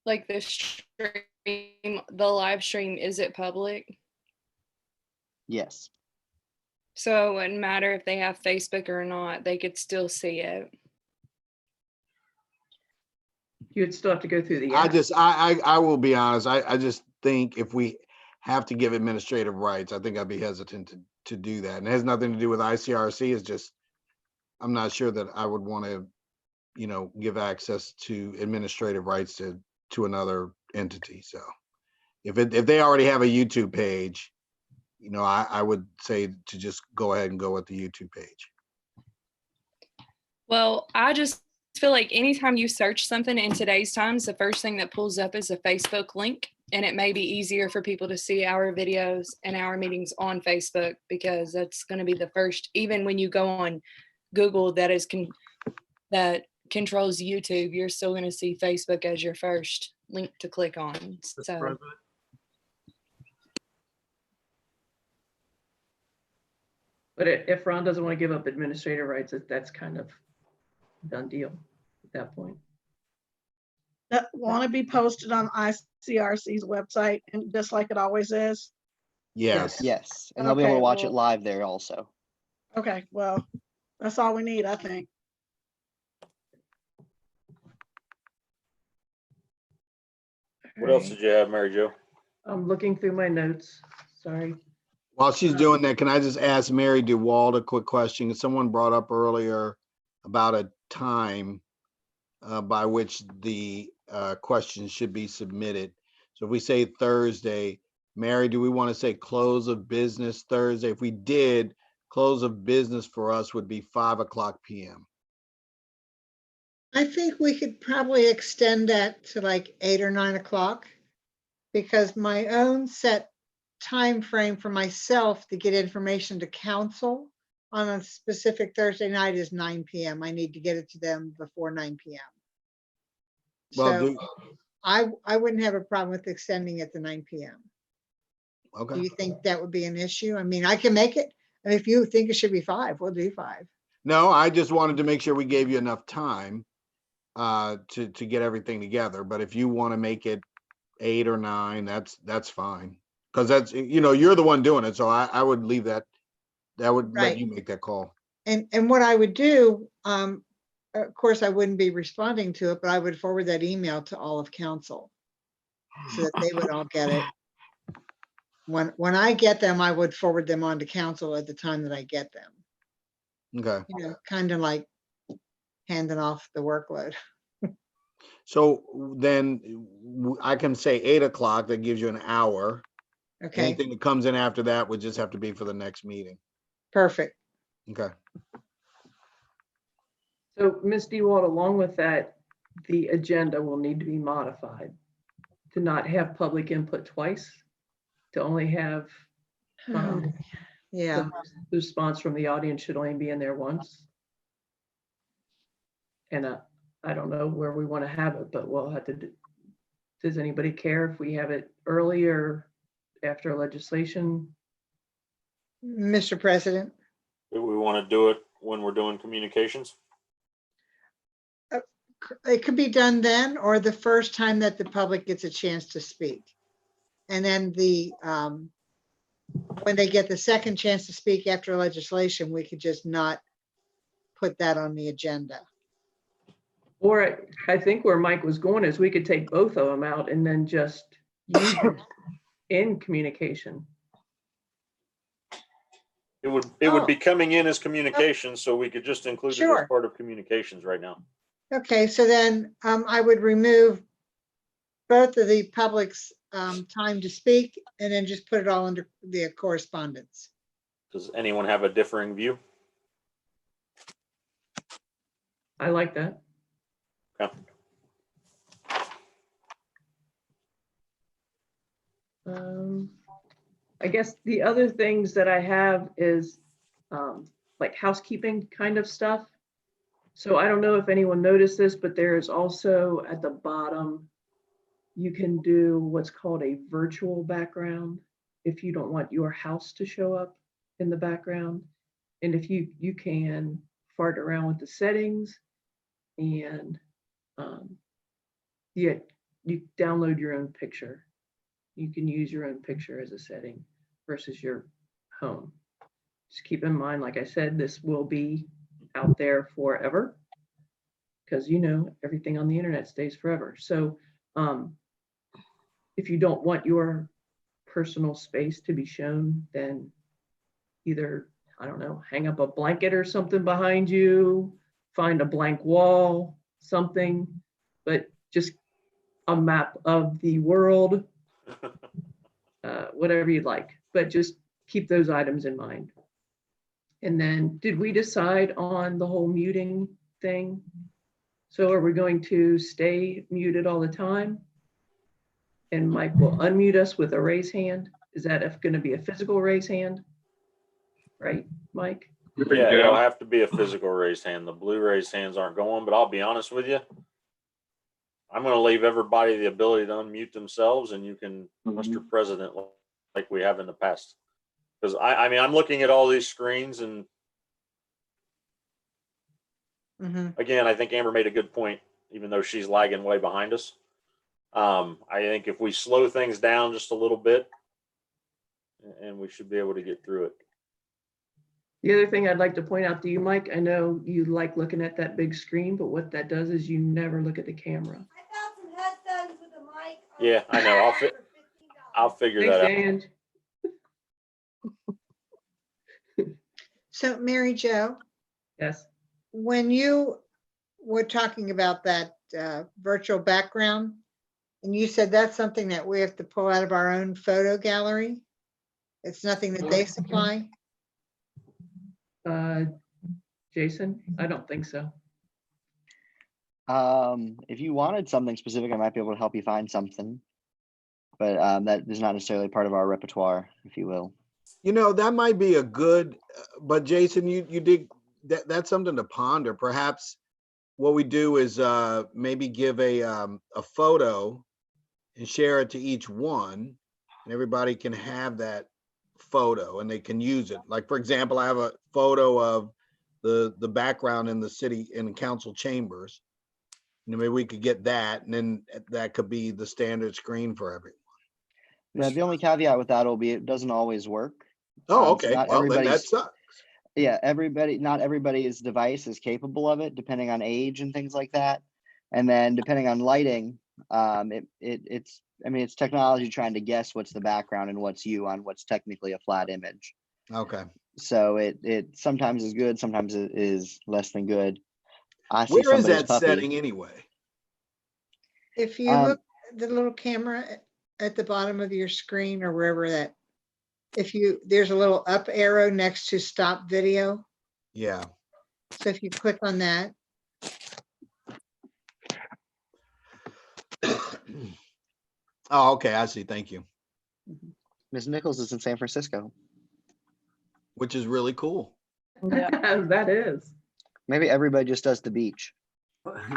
Like the stream, the live stream, is it public? Yes. So it wouldn't matter if they have Facebook or not, they could still see it. You'd still have to go through the I app. just, I will be honest. I just think if we have to give administrative rights, I think I'd be hesitant to do that. And it has nothing to do with ICRC. It's just, I'm not sure that I would want to, give access to administrative rights to another entity. So if they already have a YouTube page, you know, I would say to just go ahead and go with the YouTube page. Well, I just feel like anytime you search something in today's times, the first thing that pulls up is a Facebook link. And it may be easier for people to see our videos and our meetings on Facebook, because that's going to be the first, even when you go on Google that controls YouTube, you're still going to see Facebook as your first link to click on. Mr. So President. But if Ron doesn't want to give up administrative rights, that's kind of done deal at that point. That want to be posted on ICRC's website, and just like it always is. Yes. Yes, and they'll be able Okay, to watch it well- live there also. Okay, well, that's all we need, I think. What else did you have, Mary Jo? I'm looking through my notes. Sorry. While she's doing that, can I just ask Mary DeWald a quick question? Someone brought up earlier about a time by which the questions should be submitted. So if we say Thursday, Mary, do we want to say close of business Thursday? If we did, close of business for us would be 5:00 p.m. I think we could probably extend that to like 8 or 9 o'clock, because my own set time frame for myself to get information to council on a specific Thursday night is 9 p.m. I need to get it to them before 9 p.m. Well, So I wouldn't have a problem with extending it to 9 p.m. Do Okay. you think that would be an issue? I mean, I can make it. And if you think it should be 5, we'll do 5. No, I just wanted to make sure we gave you enough time to get everything together. But if you want to make it 8 or 9, that's fine. Because that's, you know, you're the one doing it. So I would leave that. That would let Right. you make that call. And what I would do, of course, I wouldn't be responding to it, but I would forward that email to all of council so that they would all get it. When I get them, I would forward them on to council at the time that I get them. Okay. You know, kind of like handing off the workload. So then I can say 8 o'clock. That gives you an hour. Okay, Anything that comes in after that would just have to be for the next meeting. perfect. Okay. So Ms. DeWalt, along with that, the agenda will need to be modified to not have public input twice, to only have Yeah, the response from the audience should only be in there once. And I don't know where we want to have it, but we'll have to do. Does anybody care if we have it early or after legislation? Mr. President, Do we want to do it when we're doing communications? it could be done then, or the first time that the public gets a chance to speak. And then when they get the second chance to speak after legislation, we could just not put that on the agenda. Or I think where Mike was going is we could take both of them out and then just use them in communication. It would be coming in as communications, so we could just include it Sure. as part of communications right now. Okay, so then I would remove both of the public's time to speak and then just put it all under the correspondence. Does anyone have a differing view? I like that. Okay. I guess the other things that I have is like housekeeping kind of stuff. So I don't know if anyone noticed this, but there is also at the bottom, you can do what's called a virtual background if you don't want your house to show up in the background. And if you can fart around with the settings and you download your own picture. You can use your own picture as a setting versus your home. Just keep in mind, like I said, this will be out there forever because you know everything on the internet stays forever. So if you don't want your personal space to be shown, then either, I don't know, hang up a blanket or something behind you, find a blank wall, something, but just a map of the world whatever you'd like, but just keep those items in mind. And then did we decide on the whole muting thing? So are we going to stay muted all the time? And Mike will unmute us with a raise hand. Is that going to be a physical raise hand? Right, Mike? Yeah, it'll have to be a physical raised hand. The blue raised hands aren't going, but I'll be honest with you. I'm going to leave everybody the ability to unmute themselves, and you can, Mr. President, like we have in the past. Because I mean, I'm looking at all these screens, and again, I think Amber made a good point, even though she's lagging way behind us. I think if we slow things down just a little bit, and we should be able to get through it. The other thing I'd like to point out to you, Mike, I know you like looking at that big screen, but what that does is you never look at the camera. I found some headphones with a mic. Yeah, I know. I'll figure that out. Thanks, Dan. So Mary Jo, Yes. when you were talking about that virtual background, and you said that's something that we have to pull out of our own photo gallery. It's nothing that they supply. Jason, I don't think so. If you wanted something specific, I might be able to help you find something, but that is not necessarily part of our repertoire, if you will. You know, that might be a good, but Jason, you did, that's something to ponder. Perhaps what we do is maybe give a photo and share it to each one, and everybody can have that photo and they can use it. Like, for example, I have a photo of the background in the city in the council chambers. You know, maybe we could get that, and then that could be the standard screen for everyone. Yeah, the only caveat with that will be it doesn't always work. Oh, okay. So not Well, then that everybody's, sucks. yeah, not everybody's device is capable of it, depending on age and things like that. And then depending on lighting, it's technology trying to guess what's the background and what's you on what's technically a flat image. Okay. So it sometimes is good, sometimes it is less than good. I see Where is somebody's that puppy. setting anyway? If you look at the little camera at the bottom of your screen or wherever that, there's a little up arrow next to stop video. Yeah. So if you click on that. Oh, okay. I see. Thank you. Ms. Nichols is in San Francisco. Which is really cool. That is. Maybe everybody just does the beach.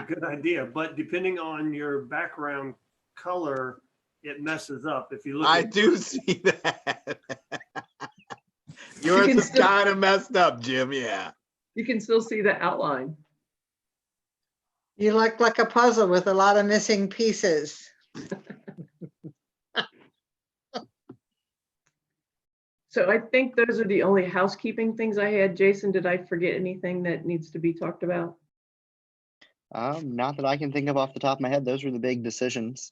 Good idea. But depending on your background color, it messes up. If you look, I do see that. Yours is kind of messed up, Jim. Yeah. You can still see the outline. You look like a puzzle with a lot of missing pieces. So I think those are the only housekeeping things I had. Jason, did I forget anything that needs to be talked about? Not that I can think of off the top of my head. Those were the big decisions.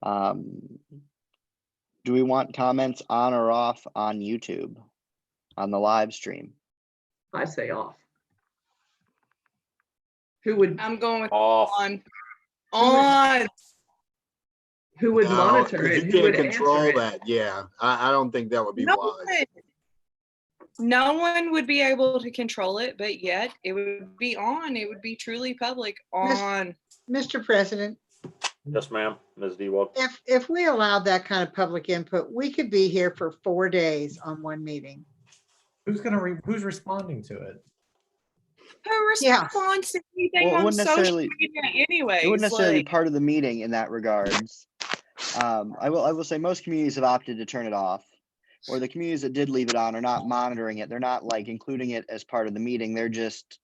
Do we want comments on or off on YouTube on the live stream? I say off. Who would? I'm going with off. On. Who would monitor it? You Who would can't control answer it? that. Yeah. I don't think that would be wise. No one would be able to control it, but yet it would be on. It would be truly public on. Mr. President. Yes, ma'am. Ms. Dewald. If we allowed that kind of public input, we could be here for 4 days on one meeting. Who's responding to it? Who responds to anything on social media anyway? It wouldn't necessarily be part of the meeting in that regards. I will say most communities have opted to turn it off, or the communities that did leave it on are not monitoring it. They're not like including it as part of the meeting. They're just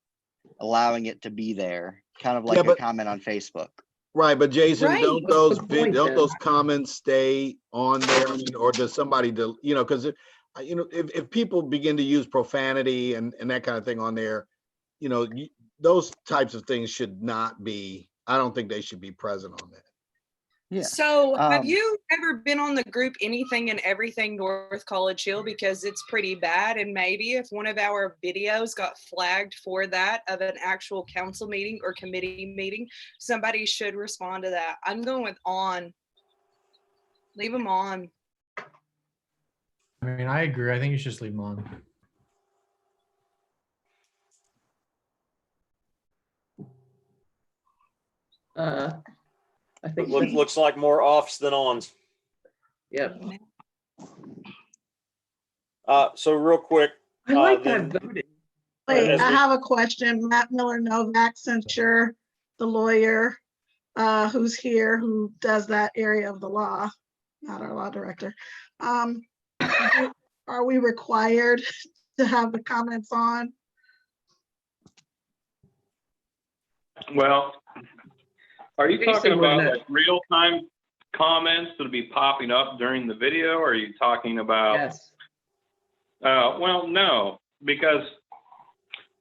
allowing it to be there, kind of like a comment on Facebook. Right, but Jason, Right. don't those comments stay on there? I mean, or does somebody do, because if people begin to use profanity and that kind of thing on there, those types of things should not be. I don't think they should be present on that. Yeah. So have you ever been on the group Anything and Everything North College Hill? Because it's pretty bad. And maybe if one of our videos got flagged for that of an actual council meeting or committee meeting, somebody should respond to that. I'm going with on. Leave them on. I mean, I agree. I think you should just leave them on. I think. Looks like more offs than ons. Yep. So real quick. I like then- that voting. Wait, As I we- have a question. Matt Miller Novak, since you're the lawyer who's here, who does that area of the law, not our law director. Are we required to have the comments on? Well, are you talking Jason, about wasn't like real-time comments that'll be popping up during the video? Or are you talking about? Yes. Well, no, because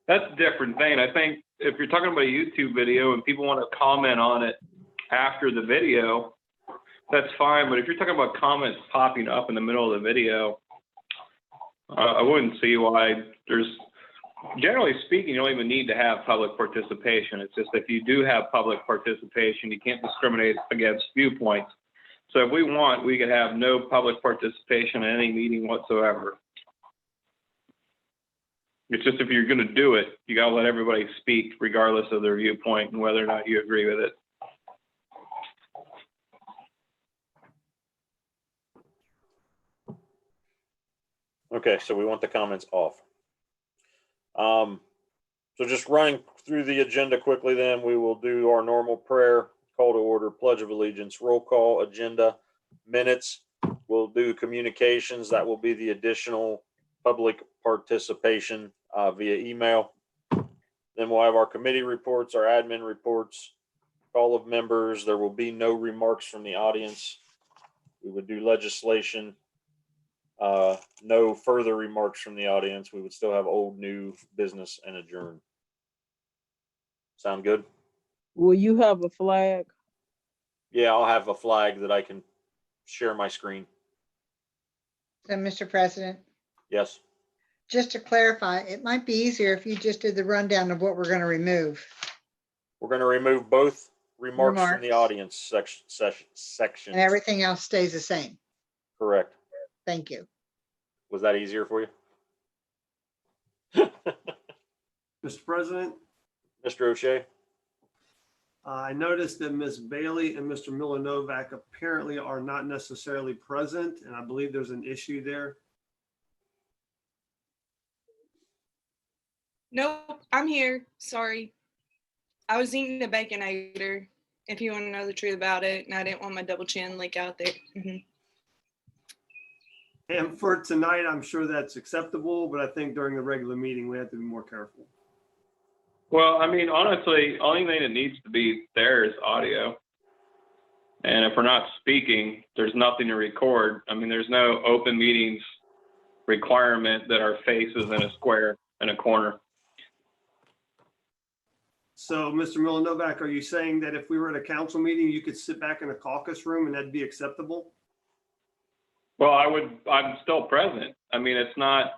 that's a different thing. I think if you're talking about a YouTube video and people want to comment on it after the video, that's fine. But if you're talking about comments popping up in the middle of the video, I wouldn't see why. Generally speaking, you don't even need to have public participation. It's just if you do have public participation, you can't discriminate against viewpoints. So if we want, we could have no public participation in any meeting whatsoever. It's just if you're going to do it, you got to let everybody speak regardless of their viewpoint and whether or not you agree with it. Okay, so we want the comments off. So just running through the agenda quickly, then we will do our normal prayer, call to order, pledge of allegiance, roll call, agenda, minutes. We'll do communications. That will be the additional public participation via email. Then we'll have our committee reports, our admin reports, call of members. There will be no remarks from the audience. We would do legislation. No further remarks from the audience. We would still have old, new business and adjourn. Sound good? Will you have a flag? Yeah, I'll have a flag that I can share my screen. So, Mr. President, Yes. just to clarify, it might be easier if you just did the rundown of what we're going to remove. We're going to remove both remarks from the Remarks. audience section. And everything else stays the same. Correct. Thank you. Was that easier for you? Mr. President, Mr. O'Shea? I noticed that Ms. Bailey and Mr. Miller Novak apparently are not necessarily present, and I believe there's an issue there. Nope, I'm here. Sorry. I was eating a Baconator, if you want to know the truth about it, and I didn't want my double chin leak out there. And for tonight, I'm sure that's acceptable, but I think during the regular meeting, we have to be more careful. Well, I mean, honestly, only thing that needs to be there is audio. And if we're not speaking, there's nothing to record. I mean, there's no open meetings requirement that our face is in a square in a corner. So, Mr. Miller Novak, are you saying that if we were at a council meeting, you could sit back in a caucus room and that'd be acceptable? Well, I'm still present. I mean, it's not,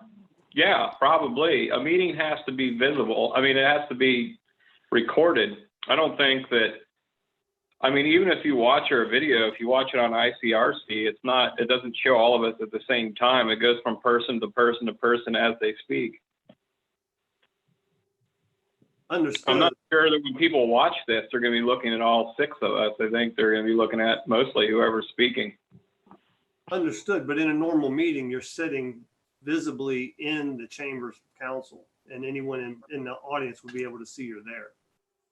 yeah, probably. A meeting has to be visible. I mean, it has to be recorded. I don't think that, I mean, even if you watch our video, if you watch it on ICRC, it doesn't show all of us at the same time. It goes from person to person to person as they speak. Understood. I'm not sure that when people watch this, they're going to be looking at all six of us. I think they're going to be looking at mostly whoever's speaking. Understood, but in a normal meeting, you're sitting visibly in the chambers of council, and anyone in the audience would be able to see you're there.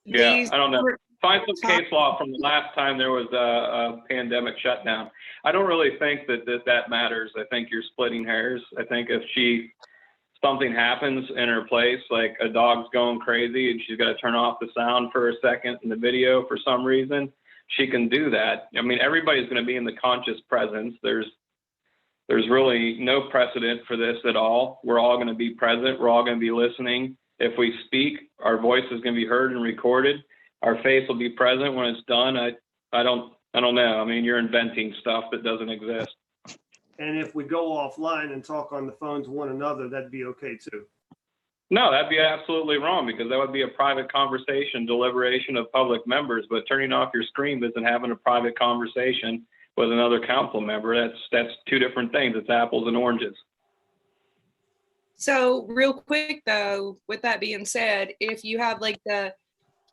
Yeah, I don't know. Find some case law from the last time there was a pandemic shutdown. I don't really think that matters. I think you're splitting hairs. I think if something happens in her place, like a dog's going crazy and she's got to turn off the sound for a second in the video for some reason, she can do that. I mean, everybody's going to be in the conscious presence. There's really no precedent for this at all. We're all going to be present. We're all going to be listening. If we speak, our voice is going to be heard and recorded. Our face will be present when it's done. I don't know. I mean, you're inventing stuff that doesn't exist. And if we go offline and talk on the phone to one another, that'd be okay too. No, that'd be absolutely wrong, because that would be a private conversation, deliberation of public members. But turning off your screen isn't having a private conversation with another council member. That's two different things. It's apples and oranges. So real quick though, with that being said, if you have like the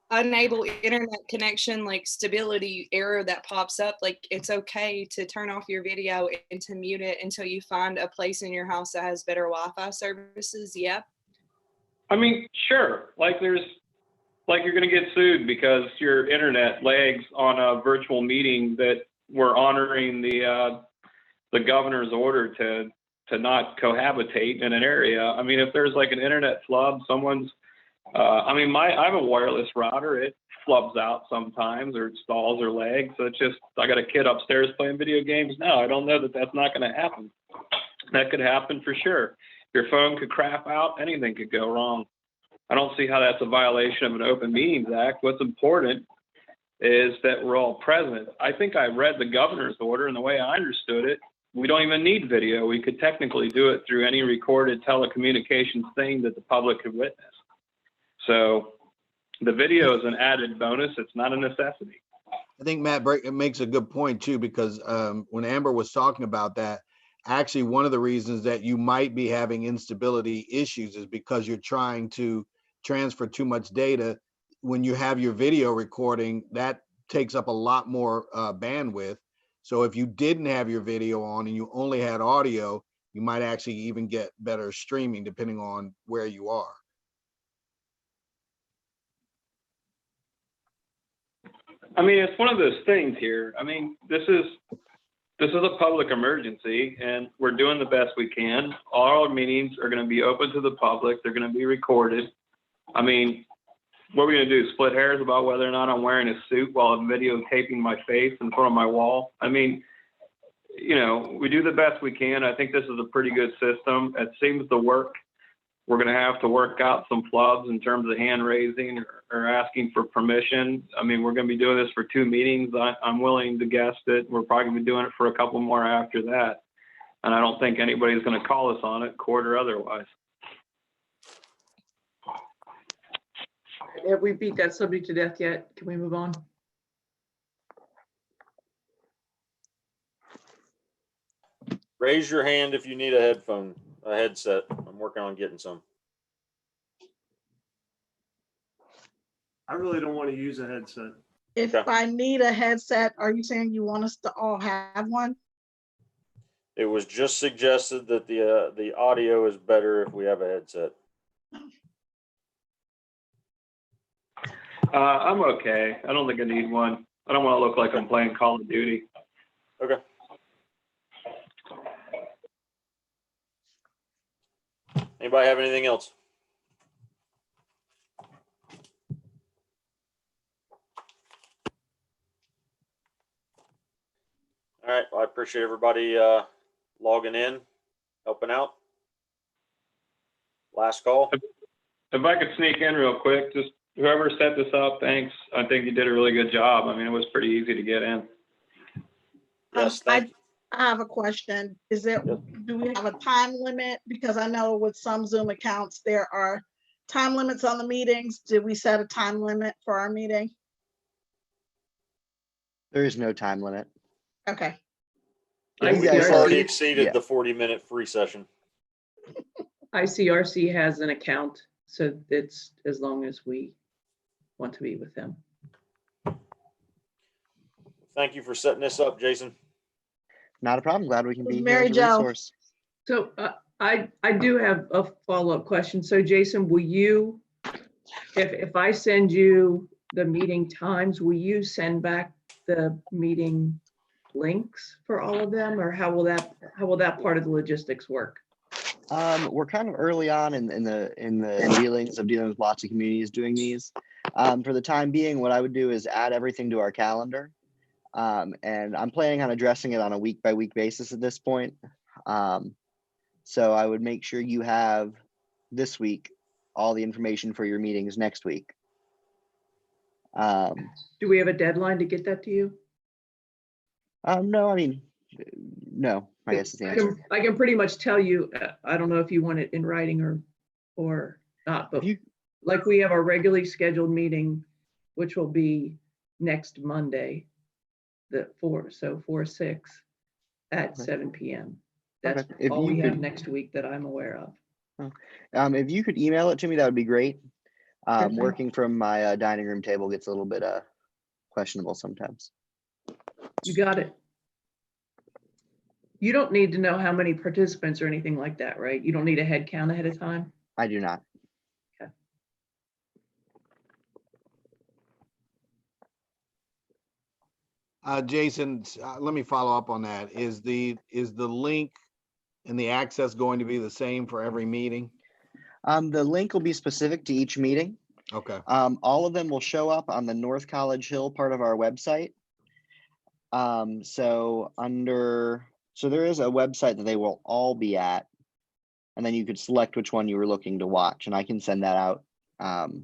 unable internet connection, like stability error that pops up, like it's okay to turn off your video and to mute it until you find a place in your house that has better Wi-Fi services. Yeah. I mean, sure. Like you're going to get sued because your internet lags on a virtual meeting that we're honoring the governor's order to not cohabitate in an area. I mean, if there's like an internet flub, I have a wireless router. It flubs out sometimes, or it stalls or lags. So it's just, I got a kid upstairs playing video games now. I don't know that that's not going to happen. That could happen for sure. Your phone could crap out. Anything could go wrong. I don't see how that's a violation of an Open Meetings Act. What's important is that we're all present. I think I read the governor's order, and the way I understood it, we don't even need video. We could technically do it through any recorded telecommunications thing that the public could witness. So the video is an added bonus. It's not a necessity. I think Matt makes a good point too, because when Amber was talking about that, actually one of the reasons that you might be having instability issues is because you're trying to transfer too much data. When you have your video recording, that takes up a lot more bandwidth. So if you didn't have your video on and you only had audio, you might actually even get better streaming depending on where you are. I mean, it's one of those things here. I mean, this is a public emergency, and we're doing the best we can. All our meetings are going to be open to the public. They're going to be recorded. I mean, what are we going to do? Split hairs about whether or not I'm wearing a suit while I'm videotaping my face in front of my wall? I mean, you know, we do the best we can. I think this is a pretty good system. It seems to work. We're going to have to work out some flubs in terms of hand raising or asking for permission. I mean, we're going to be doing this for 2 meetings. I'm willing to guess that we're probably going to be doing it for a couple more after that. And I don't think anybody's going to call us on it, court or otherwise. Have we beat that subject to death yet? Can we move on? Raise your hand if you need a headset. I'm working on getting some. I really don't want to use a headset. If I need a headset, are you saying you want us to all have one? It was just suggested that the audio is better if we have a headset. I'm okay. I don't think I need one. I don't want to look like I'm playing Call of Duty. Okay. Anybody have anything else? All right. Well, I appreciate everybody logging in, helping out. Last call. If I could sneak in real quick, just whoever set this up, thanks. I think you did a really good job. I mean, it was pretty easy to get in. Yes, thank you. I have a question. Is there, do we have a time limit? Because I know with some Zoom accounts, there are time limits on the meetings. Did we set a time limit for our meeting? There is no time limit. Okay. Yeah, we've already exceeded the 40-minute free session. ICRC has an account, so it's as long as we want to be with them. Thank you for setting this up, Jason. Not a problem. Glad we can be Mary here as a Jo. resource. So I do have a follow-up question. So Jason, will you, if I send you the meeting times, will you send back the meeting links for all of them, or how will that part of the logistics work? We're kind of early on in the dealing with lots of communities doing these. For the time being, what I would do is add everything to our calendar. And I'm planning on addressing it on a week-by-week basis at this point. So I would make sure you have this week all the information for your meetings next week. Do we have a deadline to get that to you? No, I mean, no, I guess is the answer. I can pretty much tell you, I don't know if you want it in writing or not, but like we have our regularly scheduled meeting, which will be next Monday. the 4/6 at Okay. 7 p.m. That's Okay. If all you we have could- next week that I'm aware of. If you could email it to me, that would be great. Sure thing. Working from my dining room table gets a little bit questionable sometimes. You got it. You don't need to know how many participants or anything like that, right? You don't need a head count ahead of time? I do not. Jason, let me follow up on that. Is the link and the access going to be the same for every meeting? The link will be specific to each meeting. Okay. All of them will show up on the North College Hill part of our website. So there is a website that they will all be at, and then you could select which one you were looking to watch, and I can send that out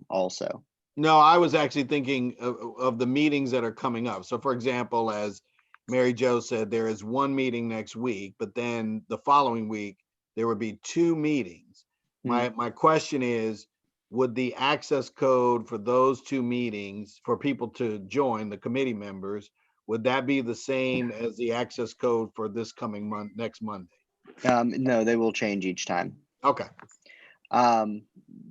also. No, I was actually thinking of the meetings that are coming up. So for example, as Mary Jo said, there is one meeting next week, but then the following week, there would be 2 meetings. My question is, would the access code for those 2 meetings for people to join, the committee members, would that be the same as the access code for this coming month, next Monday? No, they will change each time. Okay.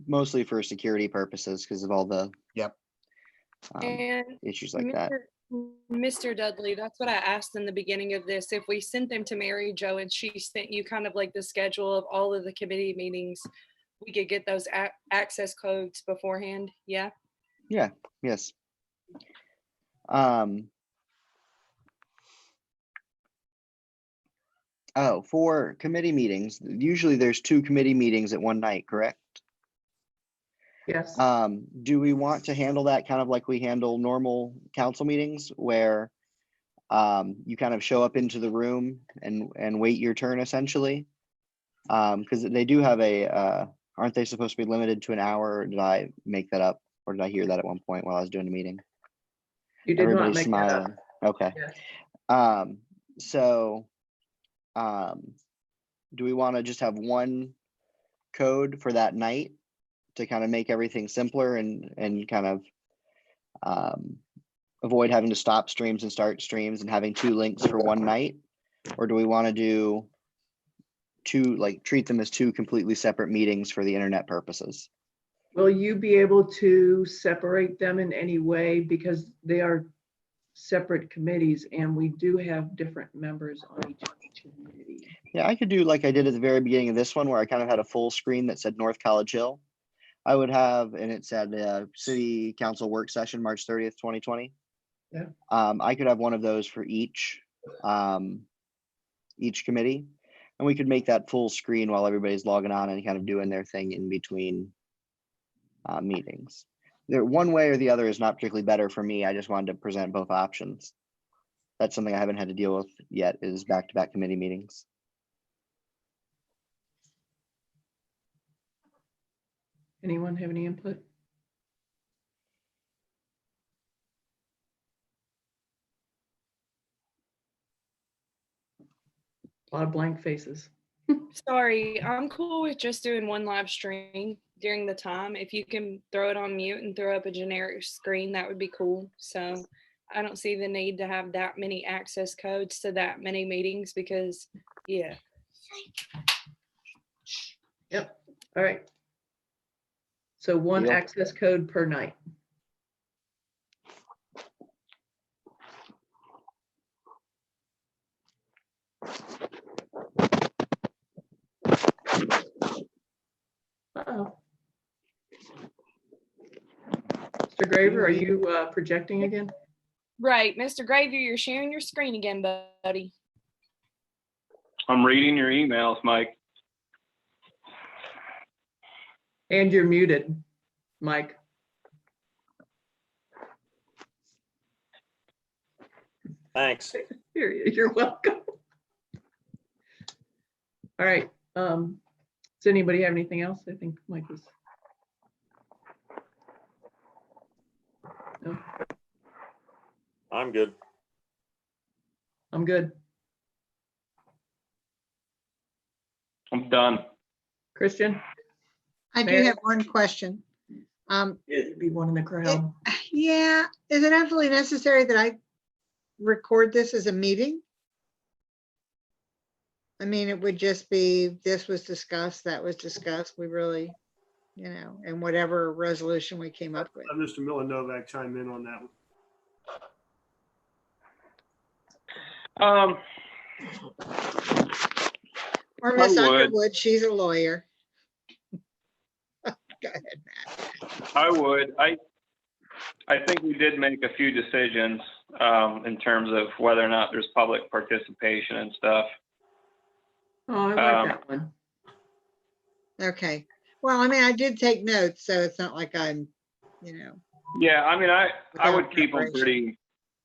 Mostly for security purposes because of all the And issues like that. Mr. Dudley, that's what I asked in the beginning of this. If we sent them to Mary Jo and she sent you kind of like the schedule of all of the committee meetings, we could get those access codes beforehand. Yeah. Yeah. Yes. Oh, for committee meetings, usually there's 2 committee meetings at one night, correct? Yes. Do we want to handle that kind of like we handle normal council meetings where you kind of show up into the room and wait your turn essentially? Because they do have aren't they supposed to be limited to an hour? Or did I make that up? Or did I hear that at one point while I was doing a meeting? You did not Everybody's make that up. smiling. Okay. Yes. Do we want to just have one code for that night to kind of make everything simpler and kind of avoid having to stop streams and start streams and having 2 links for one night? Or do we want to do 2, like treat them as 2 completely separate meetings for the internet purposes? Will you be able to separate them in any way because they are separate committees and we do have different members on each committee? Yeah, I could do like I did at the very beginning of this one where I kind of had a full screen that said North College Hill. I would have, and it said City Council Work Session, March 30th, 2020. Yeah. I could have one of those for each committee, and we could make that full screen while everybody's logging on and kind of doing their thing in between meetings. One way or the other is not particularly better for me. I just wanted to present both options. That's something I haven't had to deal with yet, is back-to-back committee meetings. Anyone have any input? A lot of blank faces. Sorry, I'm cool with just doing one live stream during the time. If you can throw it on mute and throw up a generic screen, that would be cool. So I don't see the need to have that many access codes to that many meetings because, yeah. Yep. All right. So one Deal. access code per night. Uh-oh. Mr. Graver, are you projecting again? Right, Mr. Graver, you're sharing your screen again, buddy. I'm reading your emails, Mike. And you're muted, Mike. Thanks. You're welcome. All right. Does anybody have anything else? I think Mike was. No, I'm good. I'm good. I'm done. Christian? I do Mary? have one question. It'd be one in the crowd. Yeah, is it absolutely necessary that I record this as a meeting? I mean, it would just be, this was discussed, that was discussed. We really, you know, and whatever resolution we came up with. Mr. Miller Novak chime in on that one. Or Miss I would. Underwood, she's a lawyer. Go ahead, Matt. I would. I think we did make a few decisions in terms of whether or not there's public participation and stuff. Oh, I like that one. Okay. Well, I mean, I did take notes, so it's not like I'm, you know. Yeah, I mean, I would keep them preparation. pretty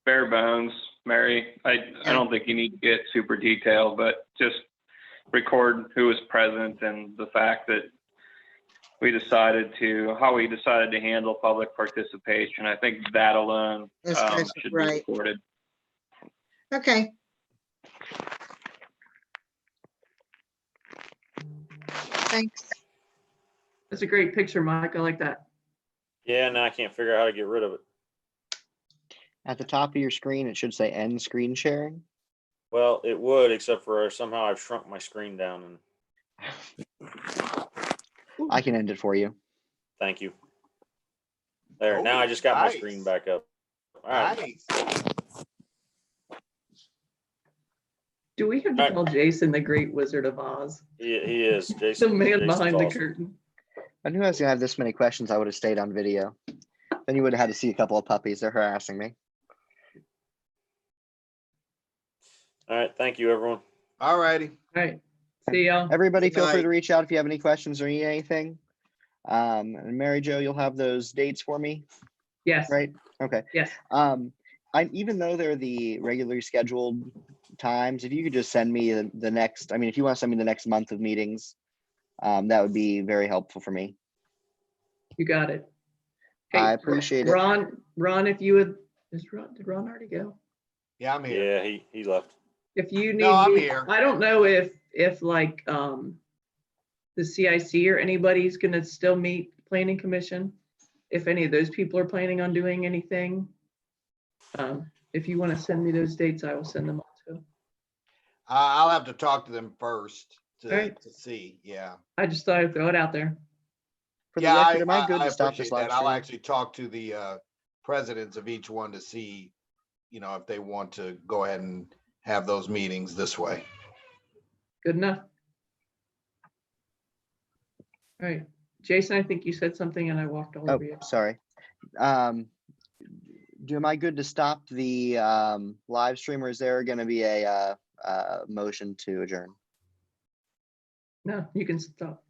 bare bones, Mary. I don't think you need to get super detailed, but just record who was present and the fact that how we decided to handle public participation. I think that alone should be recorded. Okay. Thanks. That's a great picture, Mike. I like that. Yeah, now I can't figure out how to get rid of it. At the top of your screen, it should say end screen sharing. Well, it would, except for somehow I've shrunk my screen down. And I can end it for you. thank you. There, now I just got my screen back up. All right. Nice. Do we have to call Jason the Great Wizard of Oz? He is. The Jason. man Jason's behind the awesome. curtain. I knew I was gonna have this many questions. I would have stayed on video. Then you would have had to see a couple of puppies. They're harassing me. All right. Thank you, everyone. All righty. All right. See y'all. Everybody, Good feel free night. to reach out if you have any questions or need anything. And Mary Jo, you'll have those dates for me, Yes. right? Okay. Yes. Even though they're the regularly scheduled times, if you could just send me the next, I mean, if you want to send me the next month of meetings, that would be very helpful for me. You got it. I appreciate it. Ron, if you would, did Ron already go? Yeah, I'm here. Yeah, he left. If you need No, I'm me, here. I don't know if like the CIC or anybody's gonna still meet planning commission. If any of those people are planning on doing anything. If you want to send me those dates, I will send them on to. I'll have to talk to them first All right. to see. Yeah. I just thought I'd throw it out there. For the Yeah, record, am I good I to stop appreciate this live that. I'll stream? actually talk to the presidents of each one to see, you know, if they want to go ahead and have those meetings this way. Good enough. All right. Jason, I think you said something and I walked all Oh, over you. sorry. Am I good to stop the live stream, or is there going to be a motion to adjourn? No, you can stop.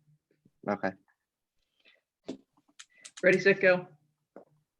Okay. Ready, set, go.